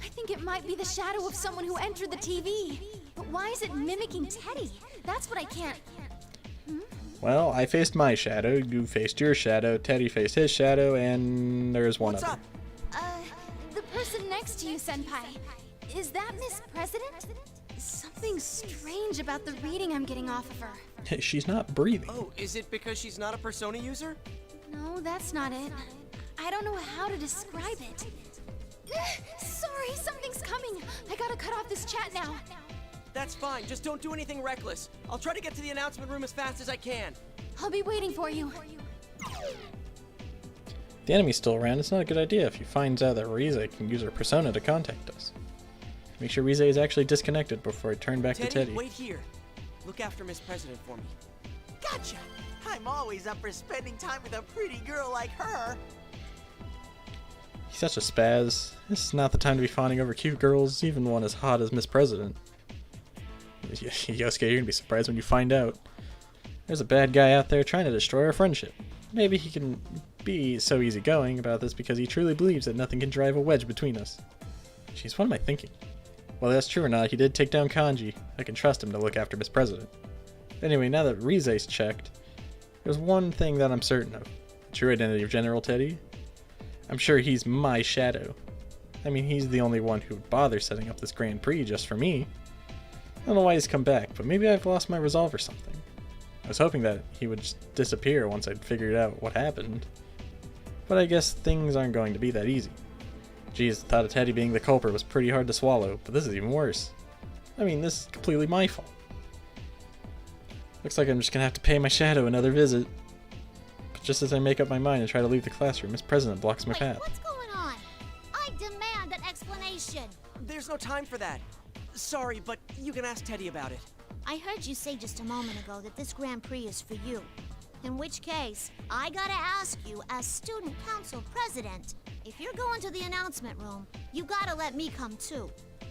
I think it might be the shadow of someone who entered the TV. But why is it mimicking Teddy? That's what I can't... Well, I faced my shadow, you faced your shadow, Teddy faced his shadow, and there's one other. The person next to you, Senpai. Is that Miss President? Something strange about the reading I'm getting off of her. She's not breathing. Oh, is it because she's not a Persona user? No, that's not it. I don't know how to describe it. Sorry, something's coming. I gotta cut off this chat now. That's fine, just don't do anything reckless. I'll try to get to the announcement room as fast as I can. I'll be waiting for you. If the enemy's still around, it's not a good idea if he finds out that Rize can use her persona to contact us. Make sure Rize is actually disconnected before I turn back to Teddy. Wait here. Look after Miss President for me. Gotcha! I'm always up for spending time with a pretty girl like her. He's such a spaz. This is not the time to be fawning over cute girls, even one as hot as Miss President. Yosuke, you're gonna be surprised when you find out. There's a bad guy out there trying to destroy our friendship. Maybe he can be so easygoing about this because he truly believes that nothing can drive a wedge between us. Jeez, what am I thinking? Whether that's true or not, he did take down Kanji. I can trust him to look after Miss President. Anyway, now that Rize's checked, there's one thing that I'm certain of. The true identity of General Teddy. I'm sure he's my shadow. I mean, he's the only one who would bother setting up this Grand Prix just for me. I don't know why he's come back, but maybe I've lost my resolve or something. I was hoping that he would just disappear once I'd figured out what happened. But I guess things aren't going to be that easy. Geez, the thought of Teddy being the culprit was pretty hard to swallow, but this is even worse. I mean, this is completely my fault. Looks like I'm just gonna have to pay my shadow another visit. But just as I make up my mind and try to leave the classroom, Miss President blocks my path. What's going on? I demand an explanation. There's no time for that. Sorry, but you can ask Teddy about it. I heard you say just a moment ago that this Grand Prix is for you. In which case, I gotta ask you, as student council president, if you're going to the announcement room, you gotta let me come too.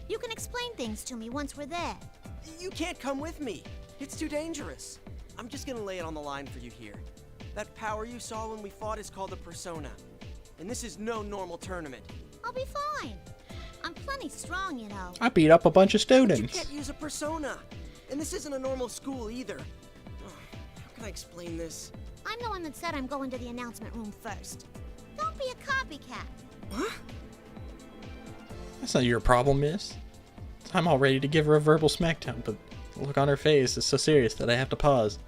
You can explain things to me once we're there. You can't come with me. It's too dangerous. I'm just gonna lay it on the line for you here. That power you saw when we fought is called a persona. And this is no normal tournament. I'll be fine. I'm plenty strong, you know. I beat up a bunch of students. But you can't use a persona. And this isn't a normal school either. How can I explain this? I'm the one that said I'm going to the announcement room first. Don't be a copycat. Huh? That's not your problem, miss. I'm all ready to give her a verbal smackdown, but the look on her face is so serious that I have to pause.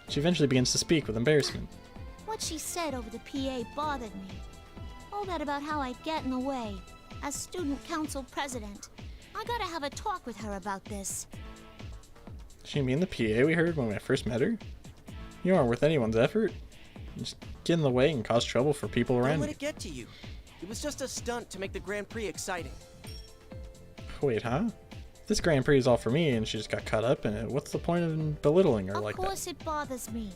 She eventually begins to speak with embarrassment. What she said over the PA bothered me. All that about how I get in the way. As student council president, I gotta have a talk with her about this. She mean the PA we heard when I first met her? You aren't worth anyone's effort. Just get in the way and cause trouble for people around Don't let me. it get to you. It was just a stunt to make the Grand Prix exciting. Wait, huh? This Grand Prix is all for me and she just got caught up in it. What's the point of belittling her like that? Of course it bothers me.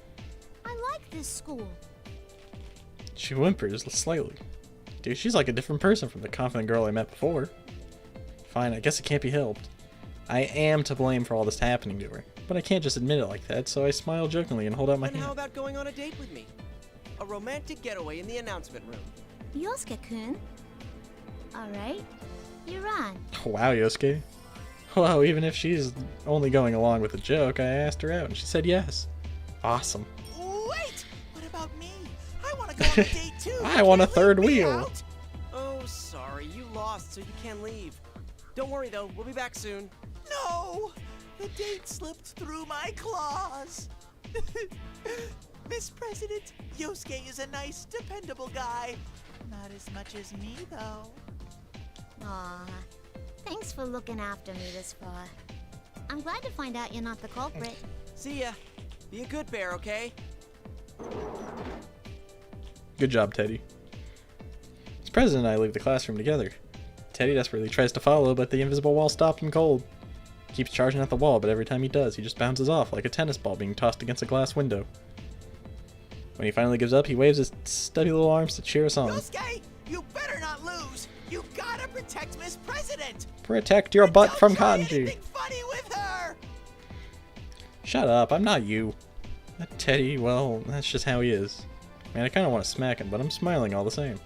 I like this school. She whimpers slightly. Dude, she's like a different person from the confident girl I met before. Fine, I guess it can't be helped. I am to blame for all this happening to her, but I can't just admit it like that, so I smile jokingly and hold out my Then how hand. about going on a date with me? A romantic getaway in the announcement room. Yosuke-kun. Alright, you're on. Wow, Yosuke. Well, even if she's only going along with the joke, I asked her out and she said yes. Awesome. Wait! What about me? I want to go on a date too. I want a Can't third leave me wheel. out. Oh, sorry, you lost, so you can't leave. Don't worry though, we'll be back soon. No! The date slipped through my claws. Miss President, Yosuke is a nice, dependable guy. Not as much as me, though. Aw, thanks for looking after me this far. I'm glad to find out you're not the culprit. See ya. Be a good bear, okay? Good job, Teddy. As president and I leave the classroom together. Teddy desperately tries to follow, but the invisible wall stopped him cold. He keeps charging at the wall, but every time he does, he just bounces off like a tennis ball being tossed against a glass window. When he finally gives up, he waves his stubby little arms to cheer us on. Yosuke, you better not lose. You gotta protect Miss President. Protect your butt from Try kanji. anything funny with her. Shut up, I'm not you. That Teddy, well, that's just how he is. Man, I kind of want to smack him, but I'm smiling all the same.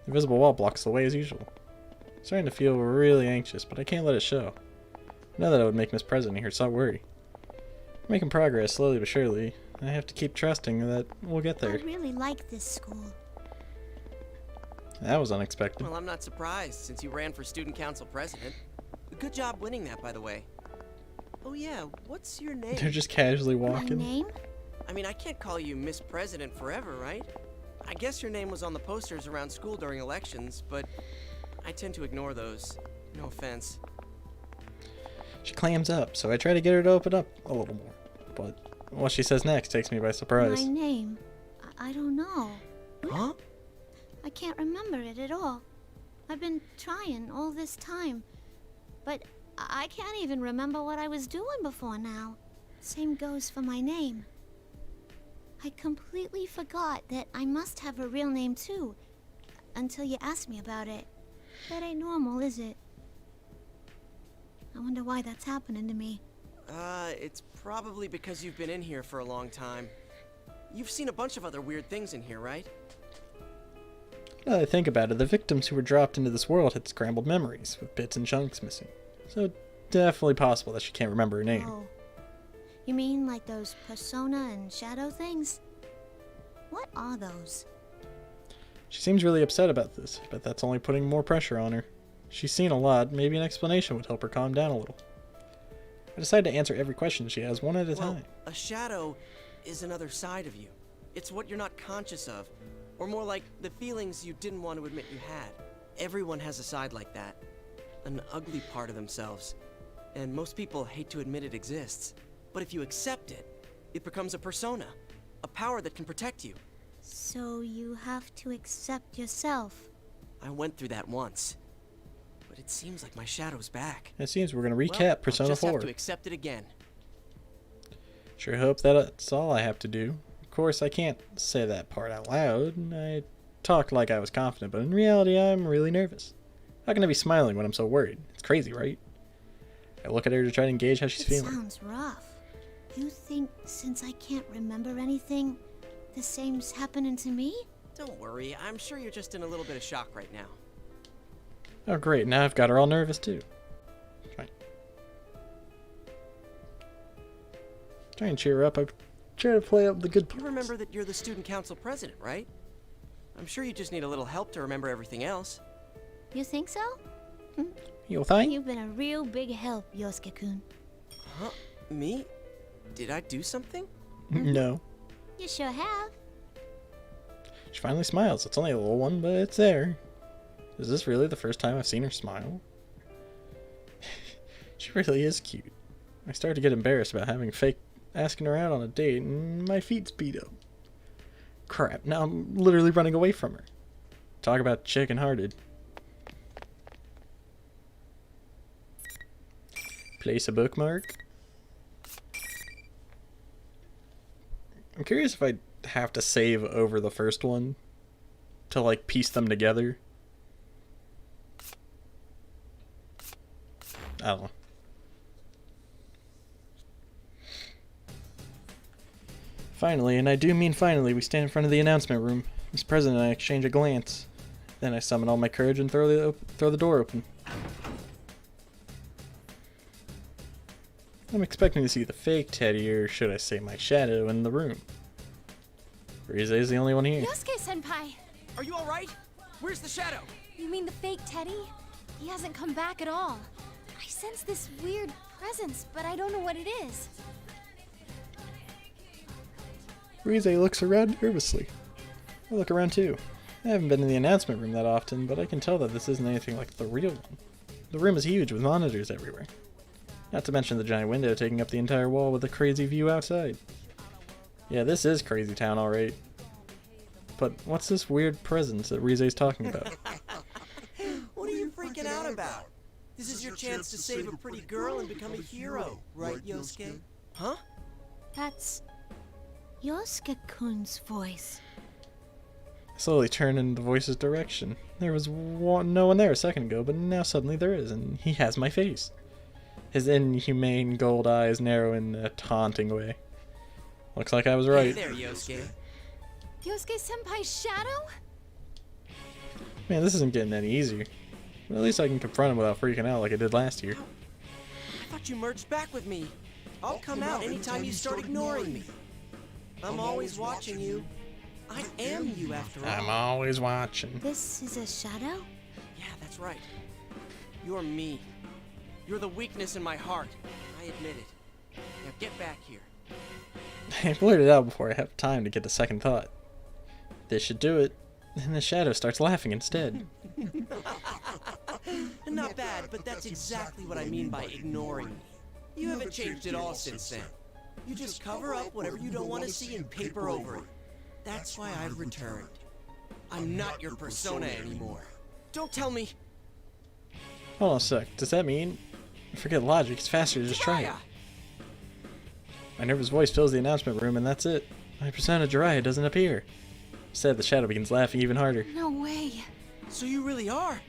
The invisible wall blocks the way as usual. I'm starting to feel really anxious, but I can't let it show. I know that I would make Miss President here so worry. I'm making progress, slowly but surely. I have to keep trusting that we'll get there. I really like this school. That was unexpected. Well, I'm not surprised, since you ran for student council president. Good job winning that, by the way. Oh yeah, what's your name? They're just casually walking. My name? I mean, I can't call you Miss President forever, right? I guess your name was on the posters around school during elections, but I tend to ignore those. No offense. She clams up, so I try to get her to open up a little more. But what she says next takes me by surprise. My name? I don't know. Huh? I can't remember it at all. I've been trying all this time. But I can't even remember what I was doing before now. Same goes for my name. I completely forgot that I must have a real name too. Until you asked me about it. That ain't normal, is it? I wonder why that's happening to me. It's probably because you've been in here for a long time. You've seen a bunch of other weird things in here, right? Now that I think about it, the victims who were dropped into this world had scrambled memories, with bits and chunks missing. So definitely possible that she can't remember her name. Oh. You mean like those persona and shadow things? What are those? She seems really upset about this, but that's only putting more pressure on her. She's seen a lot, maybe an explanation would help her calm down a little. I decide to answer every question she has one at a time. A shadow is another side of you. It's what you're not conscious of, or more like the feelings you didn't want to admit you had. Everyone has a side like that, an ugly part of themselves, and most people hate to admit it exists. But if you accept it, it becomes a persona, a power that can protect you. So you have to accept yourself. I went through that once, but it seems like my shadow's back. It seems we're going to recap Persona I'll just 4. have to accept it again. Sure hope that's all I have to do. Of course, I can't say that part out loud. I talked like I was confident, but in reality, I'm really nervous. How can I be smiling when I'm so worried? It's crazy, right? I look at her to try to engage how she's feeling. Sounds rough. You think since I can't remember anything, the same's happening to me? Don't worry, I'm sure you're just in a little bit of shock right now. Oh great, now I've got her all nervous too. Try and cheer her up. I try to play up the good parts. You remember that you're the student council president, right? I'm sure you just need a little help to remember everything else. You think so? You think? You've been a real big help, Yosuke-kun. Huh? Me? Did I do something? No. You sure have. She finally smiles. It's only a little one, but it's there. Is this really the first time I've seen her smile? She really is cute. I started to get embarrassed about having fake asking her out on a date, and my feet's beat up. Crap, now I'm literally running away from her. Talk about chicken-hearted. Place a bookmark. I'm curious if I'd have to save over the first one to like piece them together. I don't know. Finally, and I do mean finally, we stand in front of the announcement room. Miss President and I exchange a glance. Then I summon all my courage and throw the door open. I'm expecting to see the fake Teddy, or should I say my shadow, in the room. Rize is the only one here. Yosuke-senpai! Are you alright? Where's the shadow? You mean the fake Teddy? He hasn't come back at all. I sense this weird presence, but I don't know what it is. Rize looks around nervously. I look around too. I haven't been in the announcement room that often, but I can tell that this isn't anything like the real one. The room is huge with monitors everywhere. Not to mention the giant window taking up the entire wall with a crazy view outside. Yeah, this is Crazy Town, alright. But what's this weird presence that Rize's talking about? What are you freaking out about? This is your chance to save a pretty girl and become a hero, right, Yosuke? Huh? That's Yosuke-kun's voice. I slowly turn in the voice's direction. There was no one there a second ago, but now suddenly there is, and he has my face. His inhumane gold eyes narrow in a taunting way. Looks like I was right. Hey there, Yosuke. Yosuke-senpai's shadow? Man, this isn't getting any easier. But at least I can confront him without freaking out like I did last year. I thought you merged back with me. I'll come out anytime you start ignoring me. I'm always watching you. I am you after all. I'm always watching. This is a shadow? Yeah, that's right. You're me. You're the weakness in my heart. I admit it. Now get back here. I blurted out before I have time to get a second thought. This should do it. And the shadow starts laughing instead. Not bad, but that's exactly what I mean by ignoring me. You haven't changed at all since then. You just cover up whatever you don't want to see and paper over it. That's why I've returned. I'm not your persona anymore. Don't tell me. Hold on a sec. Does that mean? Forget logic. It's faster to just try it. My nervous voice fills the announcement room, and that's it. My persona Jiraiya doesn't appear. Instead, the shadow begins laughing even harder. No way. So you really are?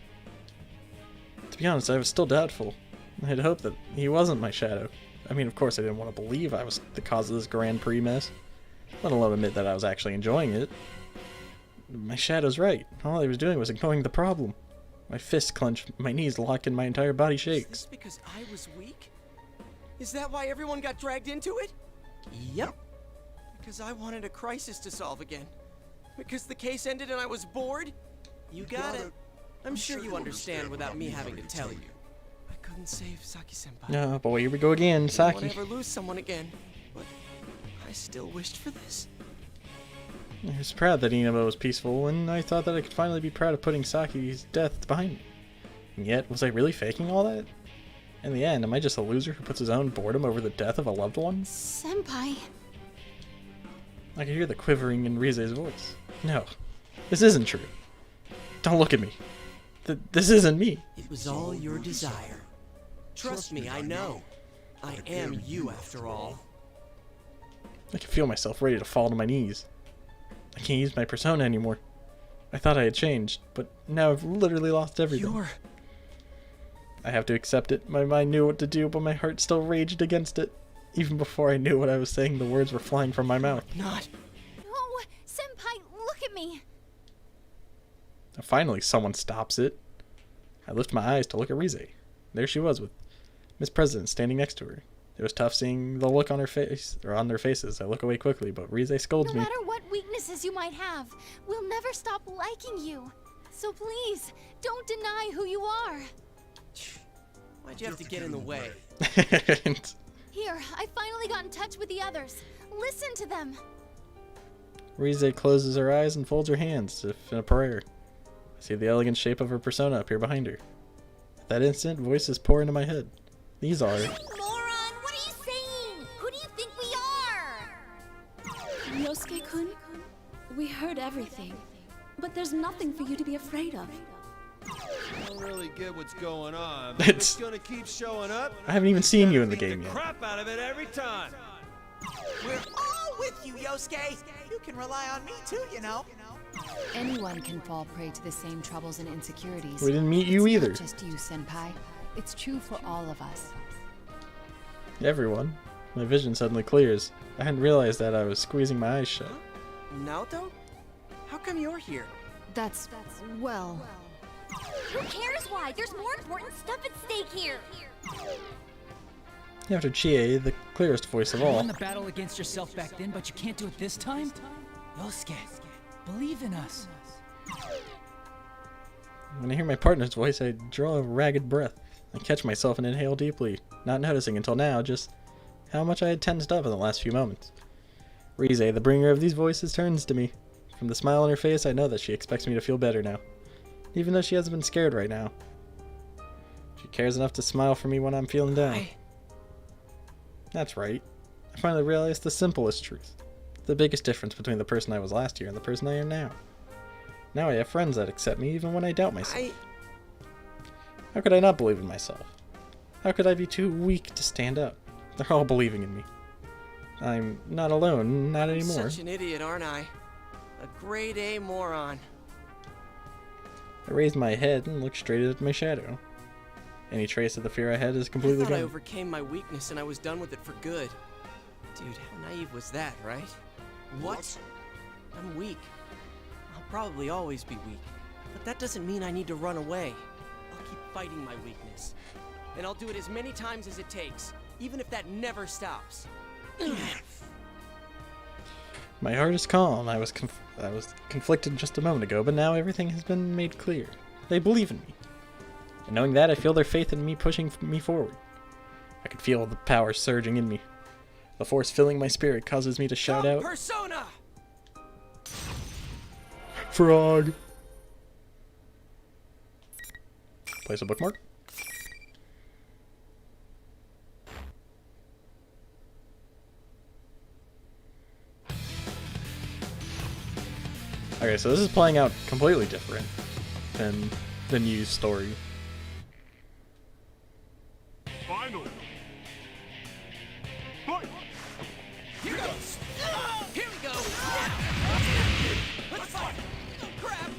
To be honest, I was still doubtful. I had hoped that he wasn't my shadow. I mean, of course, I didn't want to believe I was the cause of this Grand Prix mess, let alone admit that I was actually enjoying it. My shadow's right. All I was doing was ignoring the problem. My fists clench, my knees lock, and my entire body shakes. Is this because I was weak? Is that why everyone got dragged into it? Yep. Because I wanted a crisis to solve again. Because the case ended and I was bored? You got it. I'm sure you understand without me having to tell you. I couldn't save Saki-senpai. Oh boy, here we go again, Saki. I don't ever lose someone again. But I still wished for this. I was proud that Inaba was peaceful, and I thought that I could finally be proud of putting Saki's death behind me. And yet, was I really faking all that? In the end, am I just a loser who puts his own boredom over the death of a loved one? Senpai. I could hear the quivering in Rize's voice. No, this isn't true. Don't look at me. This isn't me. It was all your desire. Trust me, I know. I am you after all. I can feel myself ready to fall to my knees. I can't use my persona anymore. I thought I had changed, but now I've literally lost everything. I have to accept it. My mind knew what to do, but my heart still raged against it. Even before I knew what I was saying, the words were flying from my mouth. Not. No, Senpai, look at me. Finally, someone stops it. I lift my eyes to look at Rize. There she was with Miss President standing next to her. It was tough seeing the look on her face, or on their faces. I look away quickly, but Rize scolds me. No matter what weaknesses you might have, we'll never stop liking you. So please, don't deny who you are. Why'd you have to get in the way? Here, I finally got in touch with the others. Listen to them. Rize closes her eyes and folds her hands, as if in a prayer. I see the elegant shape of her persona appear behind her. At that instant, voices pour into my head. These are... Moron, what are you saying? Who do you think we are? Yosuke-kun, we heard everything, but there's nothing for you to be afraid of. I don't really get what's going on. It's gonna keep showing up. I haven't even seen you in the game yet. Crap out of it every time. We're all with you, Yosuke. You can rely on me too, you know. Anyone can fall prey to the same troubles and insecurities. We didn't meet you either. It's not just you, Senpai. It's true for all of us. Everyone. My vision suddenly clears. I hadn't realized that I was squeezing my eyes shut. Naoto? How come you're here? That's well... Who cares why? There's more important stuff at stake here. After Chie, the clearest voice of You all. won the battle against yourself back then, but you can't do it this time? Yosuke, believe in us. When I hear my partner's voice, I draw a ragged breath. I catch myself and inhale deeply, not noticing until now just how much I had tensed up in the last few moments. Rize, the bringer of these voices, turns to me. From the smile on her face, I know that she expects me to feel better now. Even though she hasn't been scared right now. She cares enough to smile for me when I'm feeling down. That's right. I finally realized the simplest truth. The biggest difference between the person I was last year and the person I am now. Now I have friends that accept me even when I doubt myself. How could I not believe in myself? How could I be too weak to stand up? They're all believing in me. I'm not alone, not anymore. Such an idiot, aren't I? A grade A moron. I raised my head and looked straight at my shadow. Any trace of the fear I had is completely I thought I gone. overcame my weakness and I was done with it for good. Dude, how naive was that, right? What? I'm weak. I'll probably always be weak. But that doesn't mean I need to run away. I'll keep fighting my weakness. And I'll do it as many times as it takes, even if that never stops. My heart is calm. I was conflicted just a moment ago, but now everything has been made clear. They believe in me. And knowing that, I feel their faith in me pushing me forward. I can feel the power surging in me. The force filling my spirit causes me to shout out, Persona! Frog! Place a bookmark. Okay, so this is playing out completely different than the news story. Finally. Fight! Here goes! Here we go! Let's fight! Grab!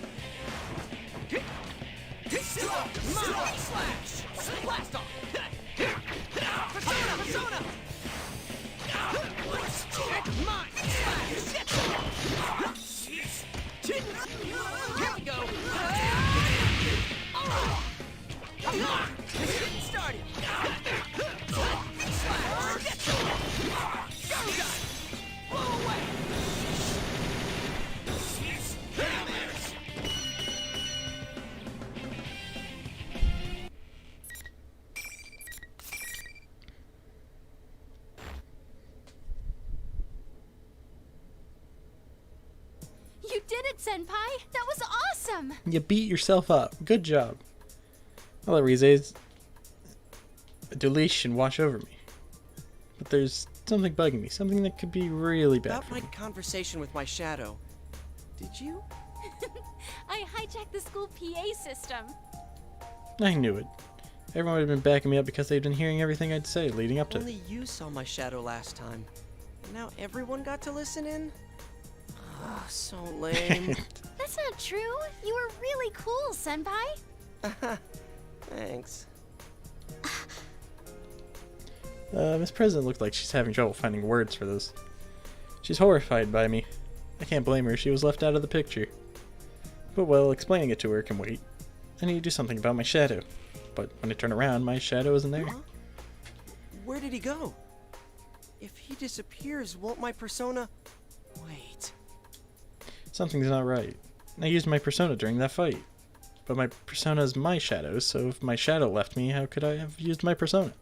Mind slash! Blast off! Persona! Mind slash! Here we go! It's getting started! Blow away! You did it, Senpai! That was awesome! You beat yourself up. Good job. I'll let Rize's deletion wash over me. But there's something bugging me. Something that could be really bad About for my me. conversation with my shadow. Did you? I hijacked the school PA system. I knew it. Everyone had been backing me up because they'd been hearing everything I'd say leading up to it. Only you saw my shadow last time. And now everyone got to listen in? Oh, so lame. That's not true. You were really cool, Senpai. Thanks. Miss President looked like she's having trouble finding words for this. She's horrified by me. I can't blame her, she was left out of the picture. But well, explaining it to her can wait. I need to do something about my shadow. But when I turn around, my shadow isn't there. Huh? Where did he go? If he disappears, won't my persona... Wait. Something's not right. I used my persona during that fight. But my persona is my shadow, so if my shadow left me, how could I have used my persona?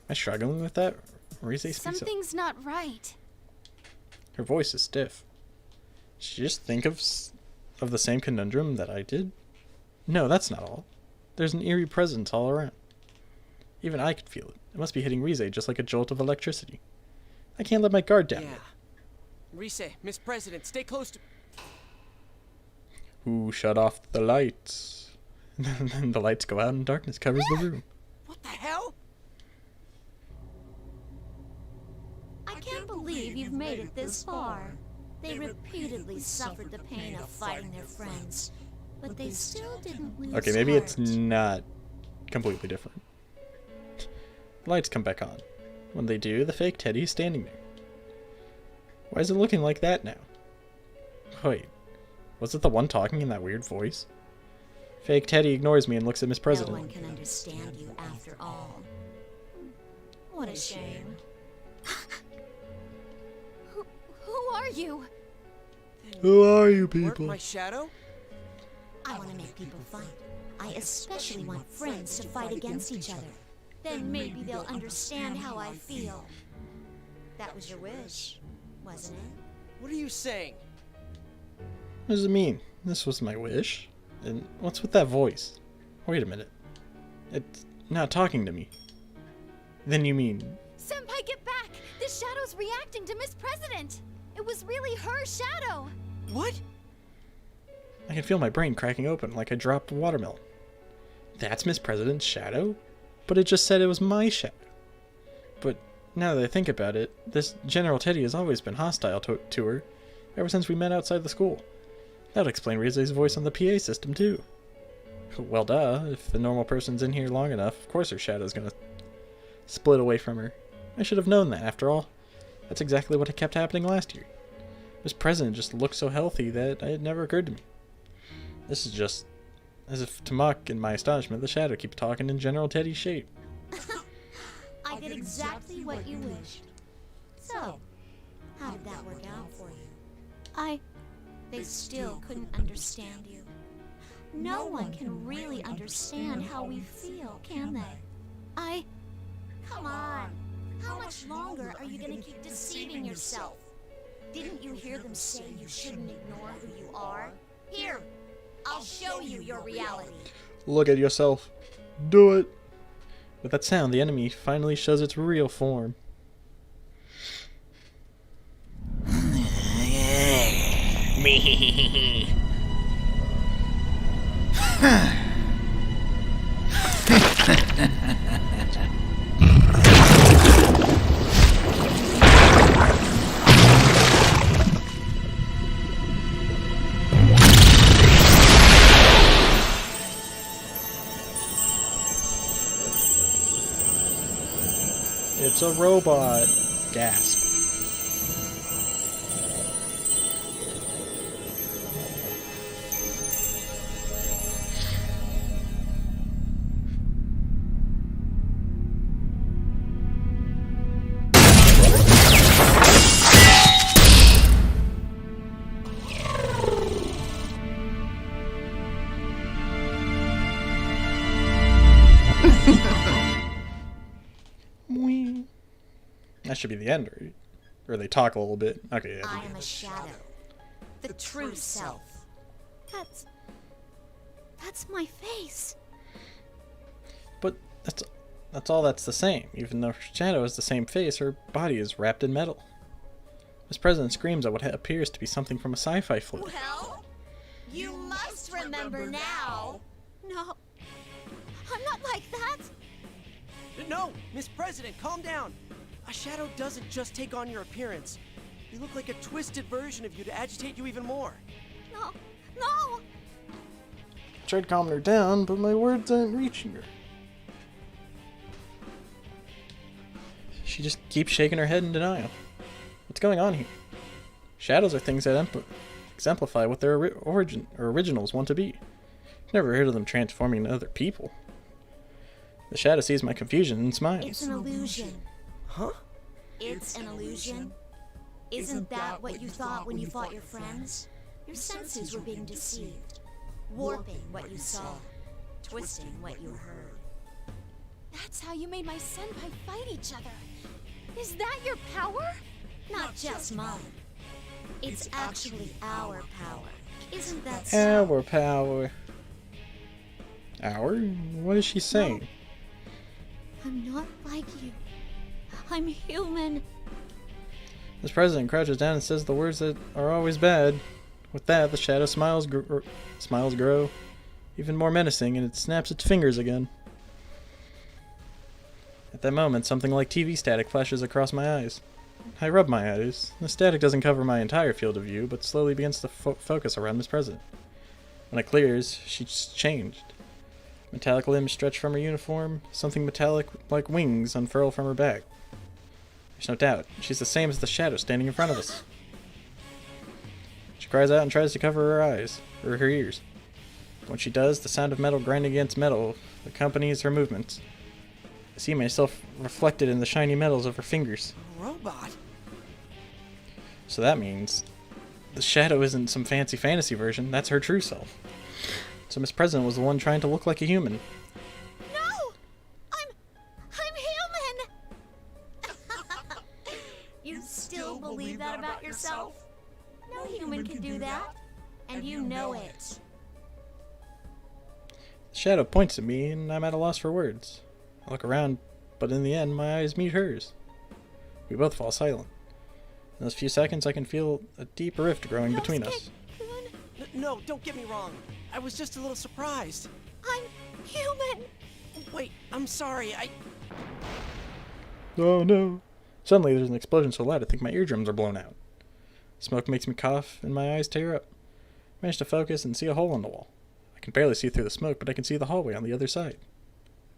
I struggling with that? Rise speaks up. Something's not right. Her voice is stiff. Did she just think of the same conundrum that I did? No, that's not all. There's an eerie presence all around. Even I could feel it. It must be hitting Rise just like a jolt of electricity. I can't let my guard down. Yeah. Rise, Miss President, stay close to... Who shut off the lights? And then the lights go out and darkness covers the room. What the hell? I can't believe you've made it this far. They repeatedly suffered the pain of fighting their friends, but they still didn't lose Okay, maybe heart. it's not completely different. Lights come back on. When they do, the fake Teddy is standing there. Why is it looking like that now? Wait, was it the one talking in that weird voice? Fake Teddy ignores me and looks at Miss President. No one can understand you after all. What a shame. Who are you? Who are you Work people? my shadow? I want to make people fight. I especially want friends to fight against each other. Then maybe they'll understand how I feel. That was your wish, wasn't it? What are you saying? What does it mean? This was my wish. And what's with that voice? Wait a minute. It's not talking to me. Then you mean... Senpai, get back! This shadow's reacting to Miss President! It was really her shadow! What? I can feel my brain cracking open like I dropped a watermelon. That's Miss President's shadow? But it just said it was my shadow. But now that I think about it, this General Teddy has always been hostile to her ever since we met outside the school. That would explain Rize's voice on the PA system too. Well duh, if a normal person's in here long enough, of course her shadow's gonna split away from her. I should have known that, after all. That's exactly what kept happening last year. Miss President just looked so healthy that it never occurred to me. This is just... as if to mock in my astonishment, the shadow keeps talking in General Teddy's shape. I did exactly what you wished. So, how did that work out for you? They still couldn't understand you. No one can really understand how we feel, can they? Come on. How much longer are you going to keep deceiving yourself? Didn't you hear them say you shouldn't ignore who you are? Here, I'll show you your reality. Look at yourself. Do it. With that sound, the enemy finally shows its real form. Me. It's a robot. Gasp. That should be the end, right? Or they talk a little bit. Okay, yeah. I am a shadow. The true self. That's my face. But that's all that's the same. Even though her shadow is the same face, her body is wrapped in metal. Miss President screams at what appears to be something from a sci-fi flick. Well, you must remember now. No, I'm not like that. No, Miss President, calm down. A shadow doesn't just take on your appearance. They look like a twisted version of you to agitate you even more. No. I tried calming her down, but my words aren't reaching her. She just keeps shaking her head in denial. What's going on here? Shadows are things that exemplify what their originals want to be. Never heard of them transforming into other people. The shadow sees my confusion and smiles. It's an illusion. Huh? It's an illusion. Isn't that what you thought when you fought your friends? Your senses were being deceived, warping what you saw, twisting what you heard. That's how you made my senpai fight each other. Is that your power? Not just mine. It's actually our power. Isn't that Our so? power. Our? What is she saying? I'm not like you. I'm human. This president crouches down and says the words that are always bad. With that, the shadow smiles grow even more menacing, and it snaps its fingers again. At that moment, something like TV static flashes across my eyes. I rub my eyes. The static doesn't cover my entire field of view, but slowly begins to focus around Miss President. When it clears, she's changed. Metallic limbs stretch from her uniform, something metallic like wings unfurl from her back. There's no doubt, she's the same as the shadow standing in front of us. She cries out and tries to cover her eyes, or her ears. When she does, the sound of metal grinding against metal accompanies her movements. I see myself reflected in the shiny metals of her fingers. A robot? So that means the shadow isn't some fancy fantasy version, that's her true self. So Miss President was the one trying to look like a human. No! I'm human! You still believe that about yourself? No human can do that. And you know it. The shadow points at me, and I'm at a loss for words. I look around, but in the end, my eyes meet hers. We both fall silent. In those few seconds, I can feel a deep rift growing between us. No, don't get me wrong. I was just a little surprised. I'm human! Wait, I'm sorry, Oh no. Suddenly, there's an explosion so loud I think my eardrums are blown out. Smoke makes me cough, and my eyes tear up. I manage to focus and see a hole in the wall. I can barely see through the smoke, but I can see the hallway on the other side.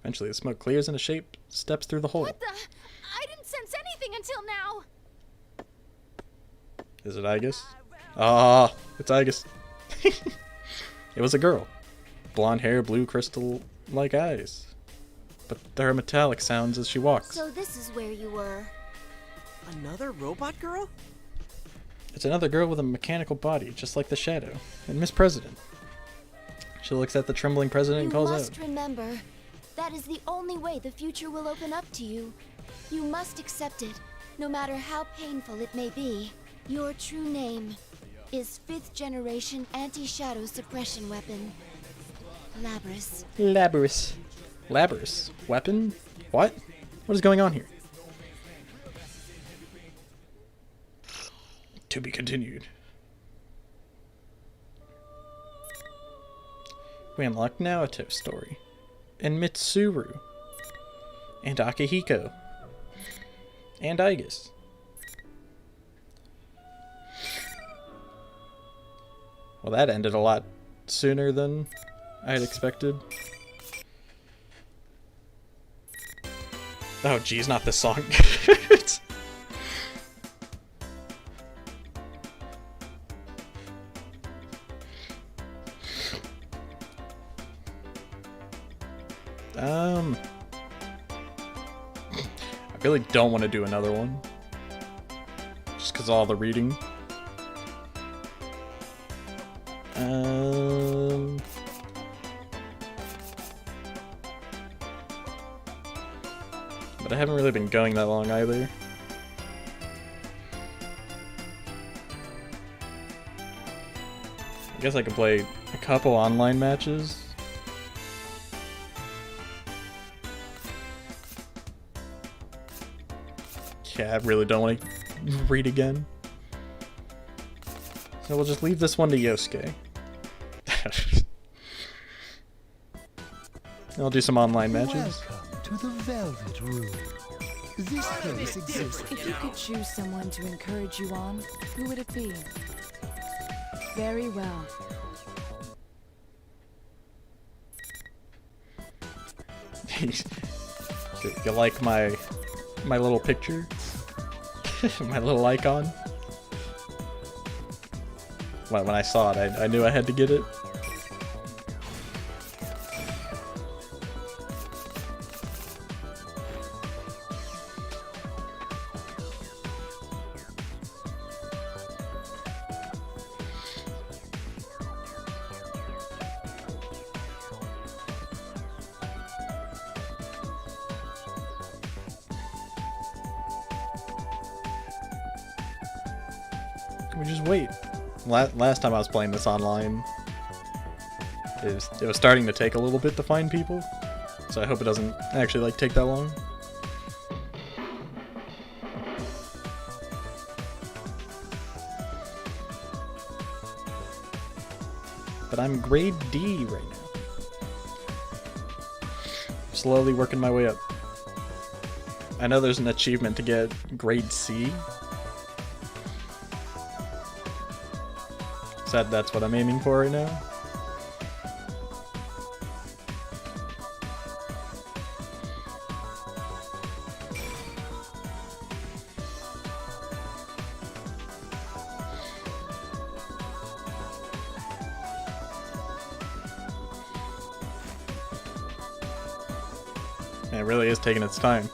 Eventually, the smoke clears and a shape steps through the hole. What the? I didn't sense anything until now. Is it Igus? Ah, it's Igus. It was a girl. Blonde hair, blue crystal-like eyes. But there are metallic sounds as she walks. So this is where you were. Another robot girl? It's another girl with a mechanical body, just like the Shadow, and Miss President. She looks at the trembling president and calls out. You must remember, that is the only way the future will open up to you. You must accept it, no matter how painful it may be. Your true name is 5th generation anti-shadow suppression weapon. Labris. Labris. Labris? Weapon? What? What is going on here? To be continued. We unlock Naoto's story, and Mitsuru, and Akihiko, and Igus. Well, that ended a lot sooner than I had expected. Oh, geez, not this song. I really don't want to do another one. Just because of all the reading. But I haven't really been going that long either. I guess I could play a couple online matches. Yeah, I really don't want to read again. So we'll just leave this one to Yosuke. I'll do some online matches. Welcome to the Velvet Room. This place exists. If you could choose someone to encourage you on, who would it be? Very well. You like my little picture? My little icon? When I saw it, I knew I had to get it. We just wait. Last time I was playing this online, it was starting to take a little bit to find people, so I hope it doesn't actually like take that long. But I'm grade D right now. Slowly working my way up. I know there's an achievement to get grade C. So that's what I'm aiming for right now. It really is taking its time.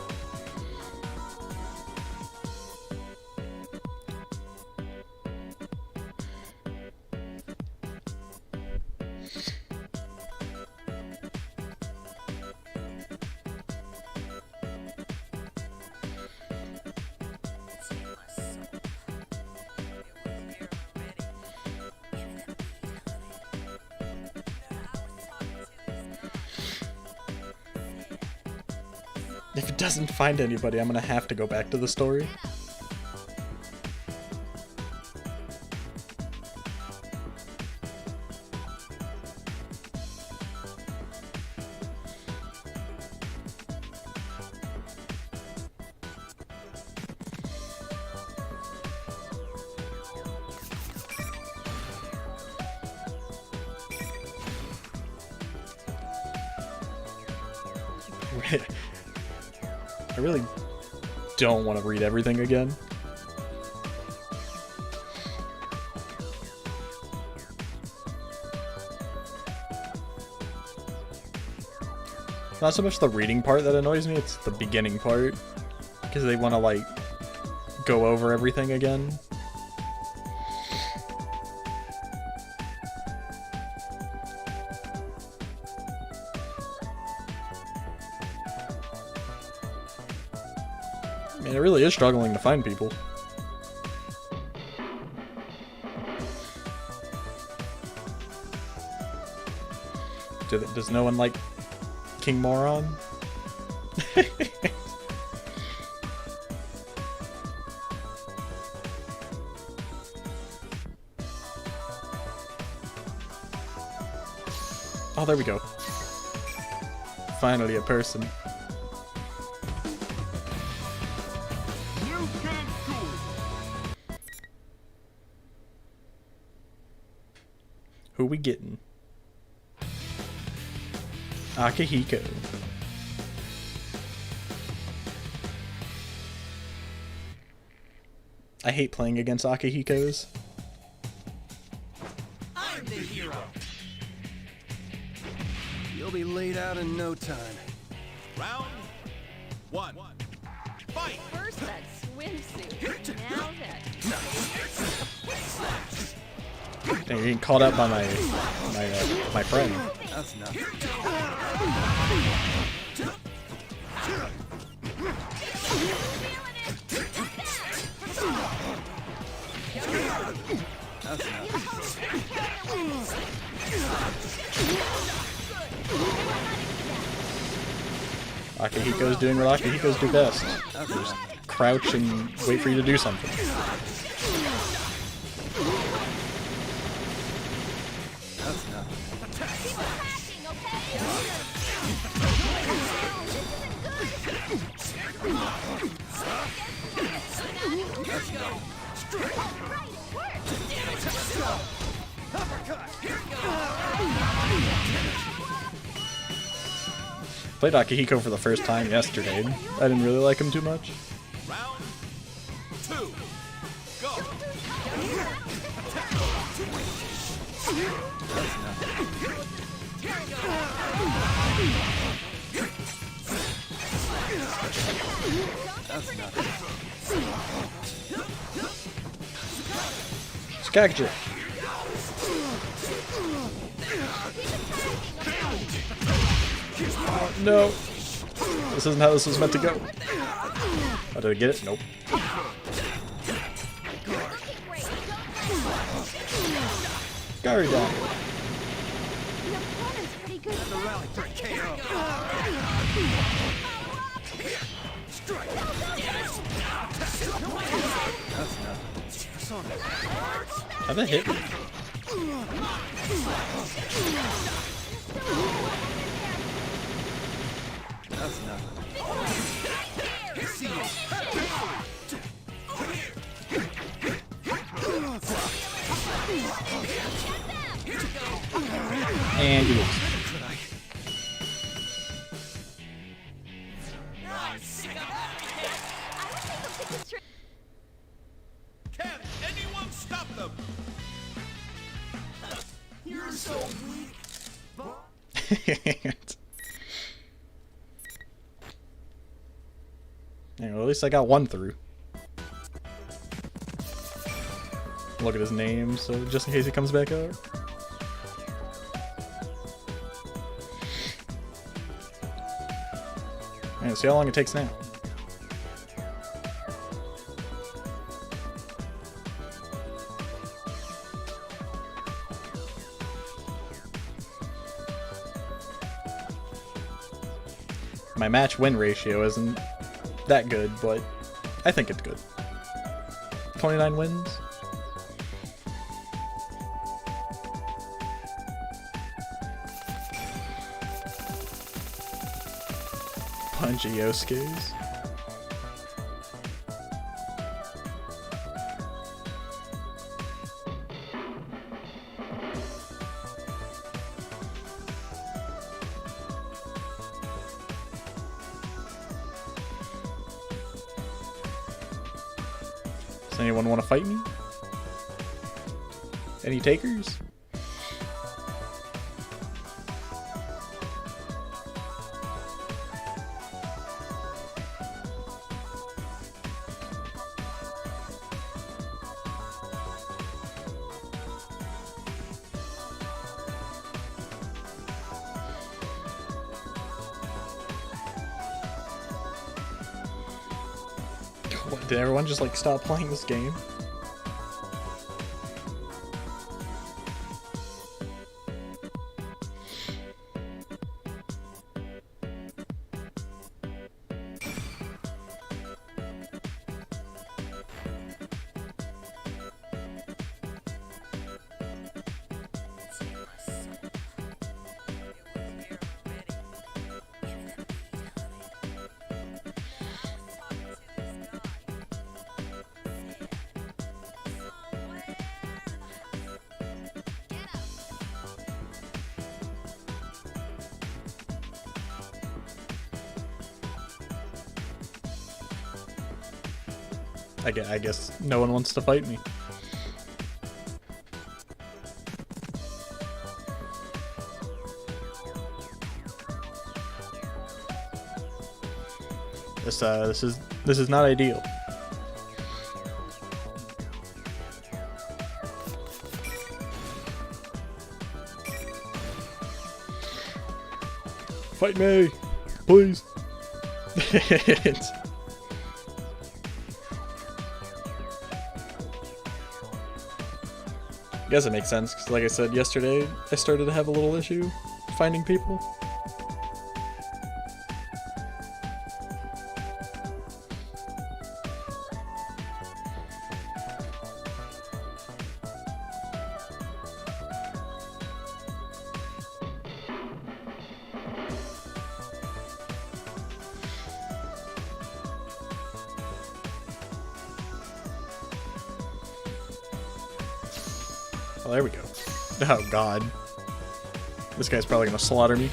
If it doesn't find anybody, I'm gonna have to go back to the story. I really don't want to read everything again. Not so much the reading part that annoys me, it's the beginning part. Because they want to, like, go over everything again. I mean, it really is struggling to find people. Does no one like King Moron? Oh, there we go. Finally a person. Who we getting? Akihiko. I hate playing against Akihikos. I'm the hero. You'll be laid out in no time. Round one. Fight! First that swimsuit, now that... Dang, you're getting called out by my friend. That's enough. That's enough. Akihiko's doing what Akihikos do best. Just crouch and wait for you to do something. That's enough. That's enough. Played Akihiko for the first time yesterday. I didn't really like him too much. Round two. Go. That's enough. Skagit. Oh, no. This isn't how this was meant to go. Oh, did I get it? Nope. Scar died. Your opponent's pretty good. The rally for a KO. Strike. That's nothing. How that hit me? That's nothing. And you lose. Can anyone stop them? You're so weak. Yeah, well, at least I got one through. Look at his name, so just in case he comes back out. Alright, see how long it takes now. My match win ratio isn't that good, but I think it's good. 29 wins. Bunch of Yosuke's. Does anyone want to fight me? Any takers? What, did everyone just like stop playing this game? I guess no one wants to fight me. This is not ideal. Fight me, please. I guess it makes sense, because like I said yesterday, I started to have a little issue finding people. Oh, there we go. Oh, God. This guy's probably gonna slaughter me.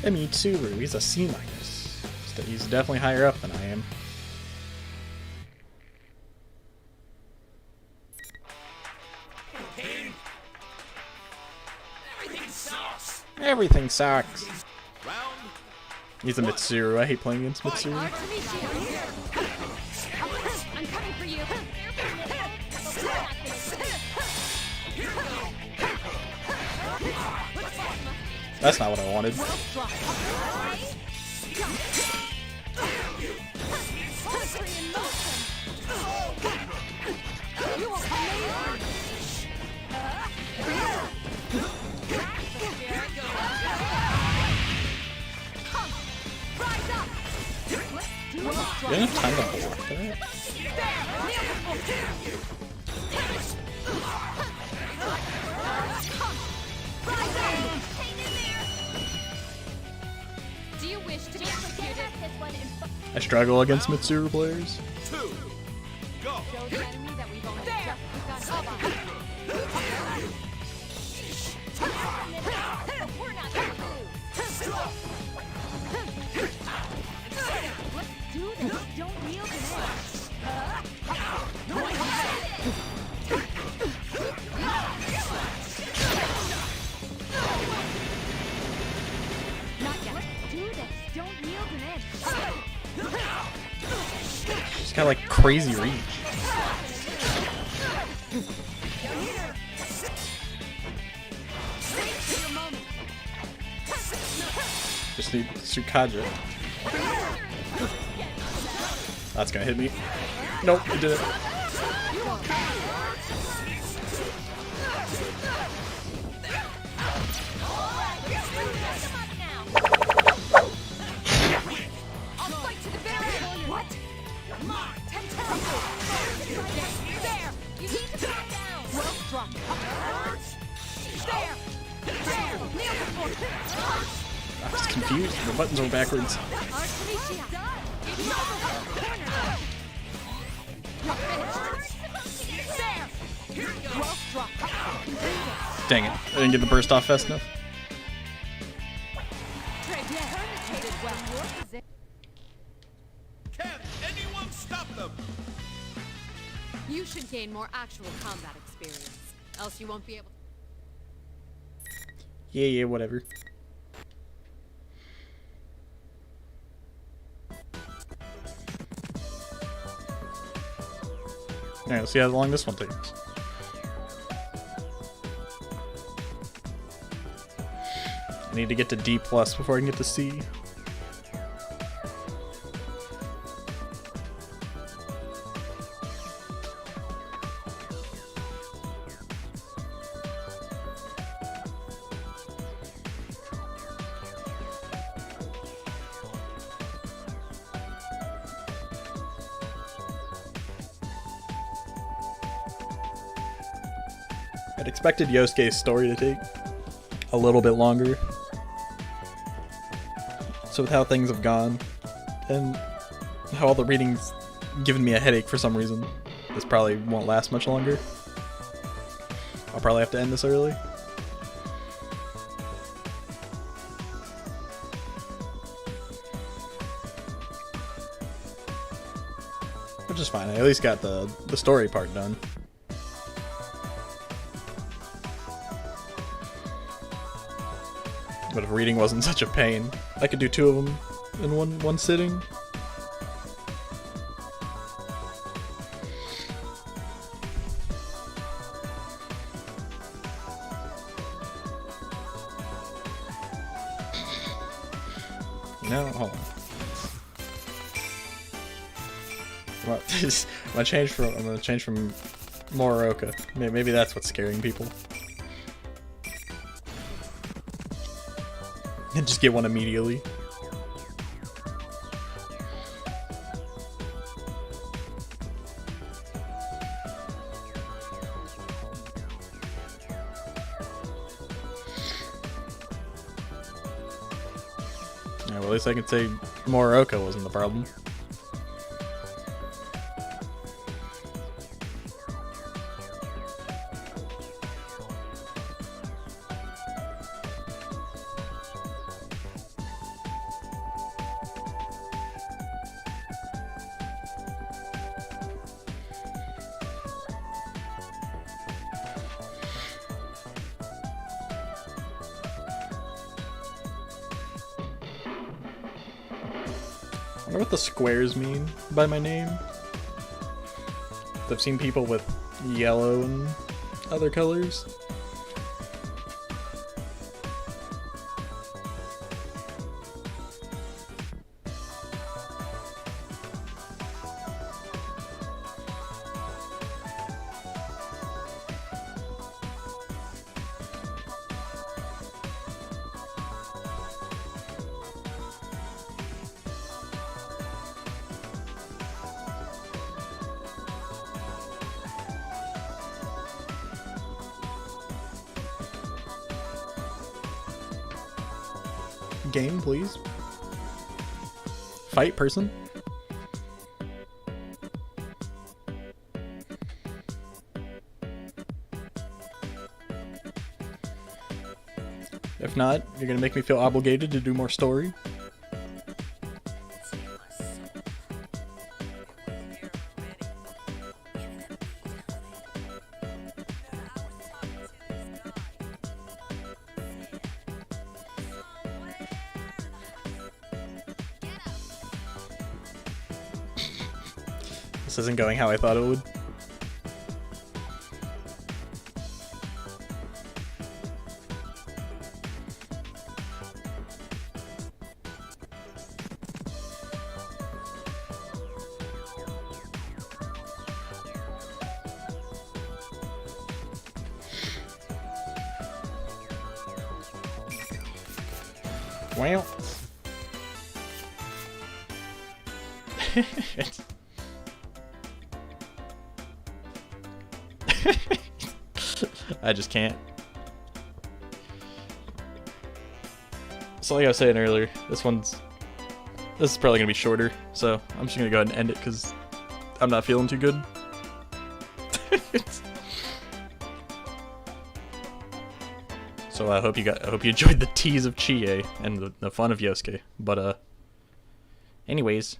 Mitsuru, he's a C-. He's definitely higher up than I am. Everything sucks. He's a Mitsuru. I hate playing against Mitsuru. I'm coming for you. That's not what I wanted. You have enough time to block that? Do you wish to be executed? I struggle against Mitsuru players. Two, go. Show the enemy that we've only just begun. We're not going to lose. Let's do this. Don't yield an inch. Not yet. Let's do this. Don't yield an inch. She's got like crazy reach. Just need Tsukaja. That's gonna hit me. Nope, it didn't. I was confused. The buttons are backwards. Dang it. I didn't get the burst off fast enough. Can anyone stop them? You should gain more actual combat experience, else you won't be able to. Yeah, whatever. Alright, let's see how long this one takes. I need to get to D+ before I can get to C. I'd expected Yosuke's story to take a little bit longer. So with how things have gone, and how all the reading's given me a headache for some reason, this probably won't last much longer. I'll probably have to end this early. Which is fine, I at least got the story part done. But if reading wasn't such a pain, I could do 2 of them in one sitting. No, hold on. Well, I'm gonna change from Morioka. Maybe that's what's scaring people. And just get one immediately. Yeah, well, at least I can say Morioka wasn't the problem. I wonder what the squares mean by my name. I've seen people with yellow and other colors. game, please. Fight person. If not, you're gonna make me feel obligated to do more story. This isn't going how I thought it would. Well. I just can't. So like I was saying earlier, this is probably gonna be shorter, so I'm just gonna go ahead and end it because I'm not feeling too good. So I hope you enjoyed the tease of Chie and the fun of Yosuke. But anyways,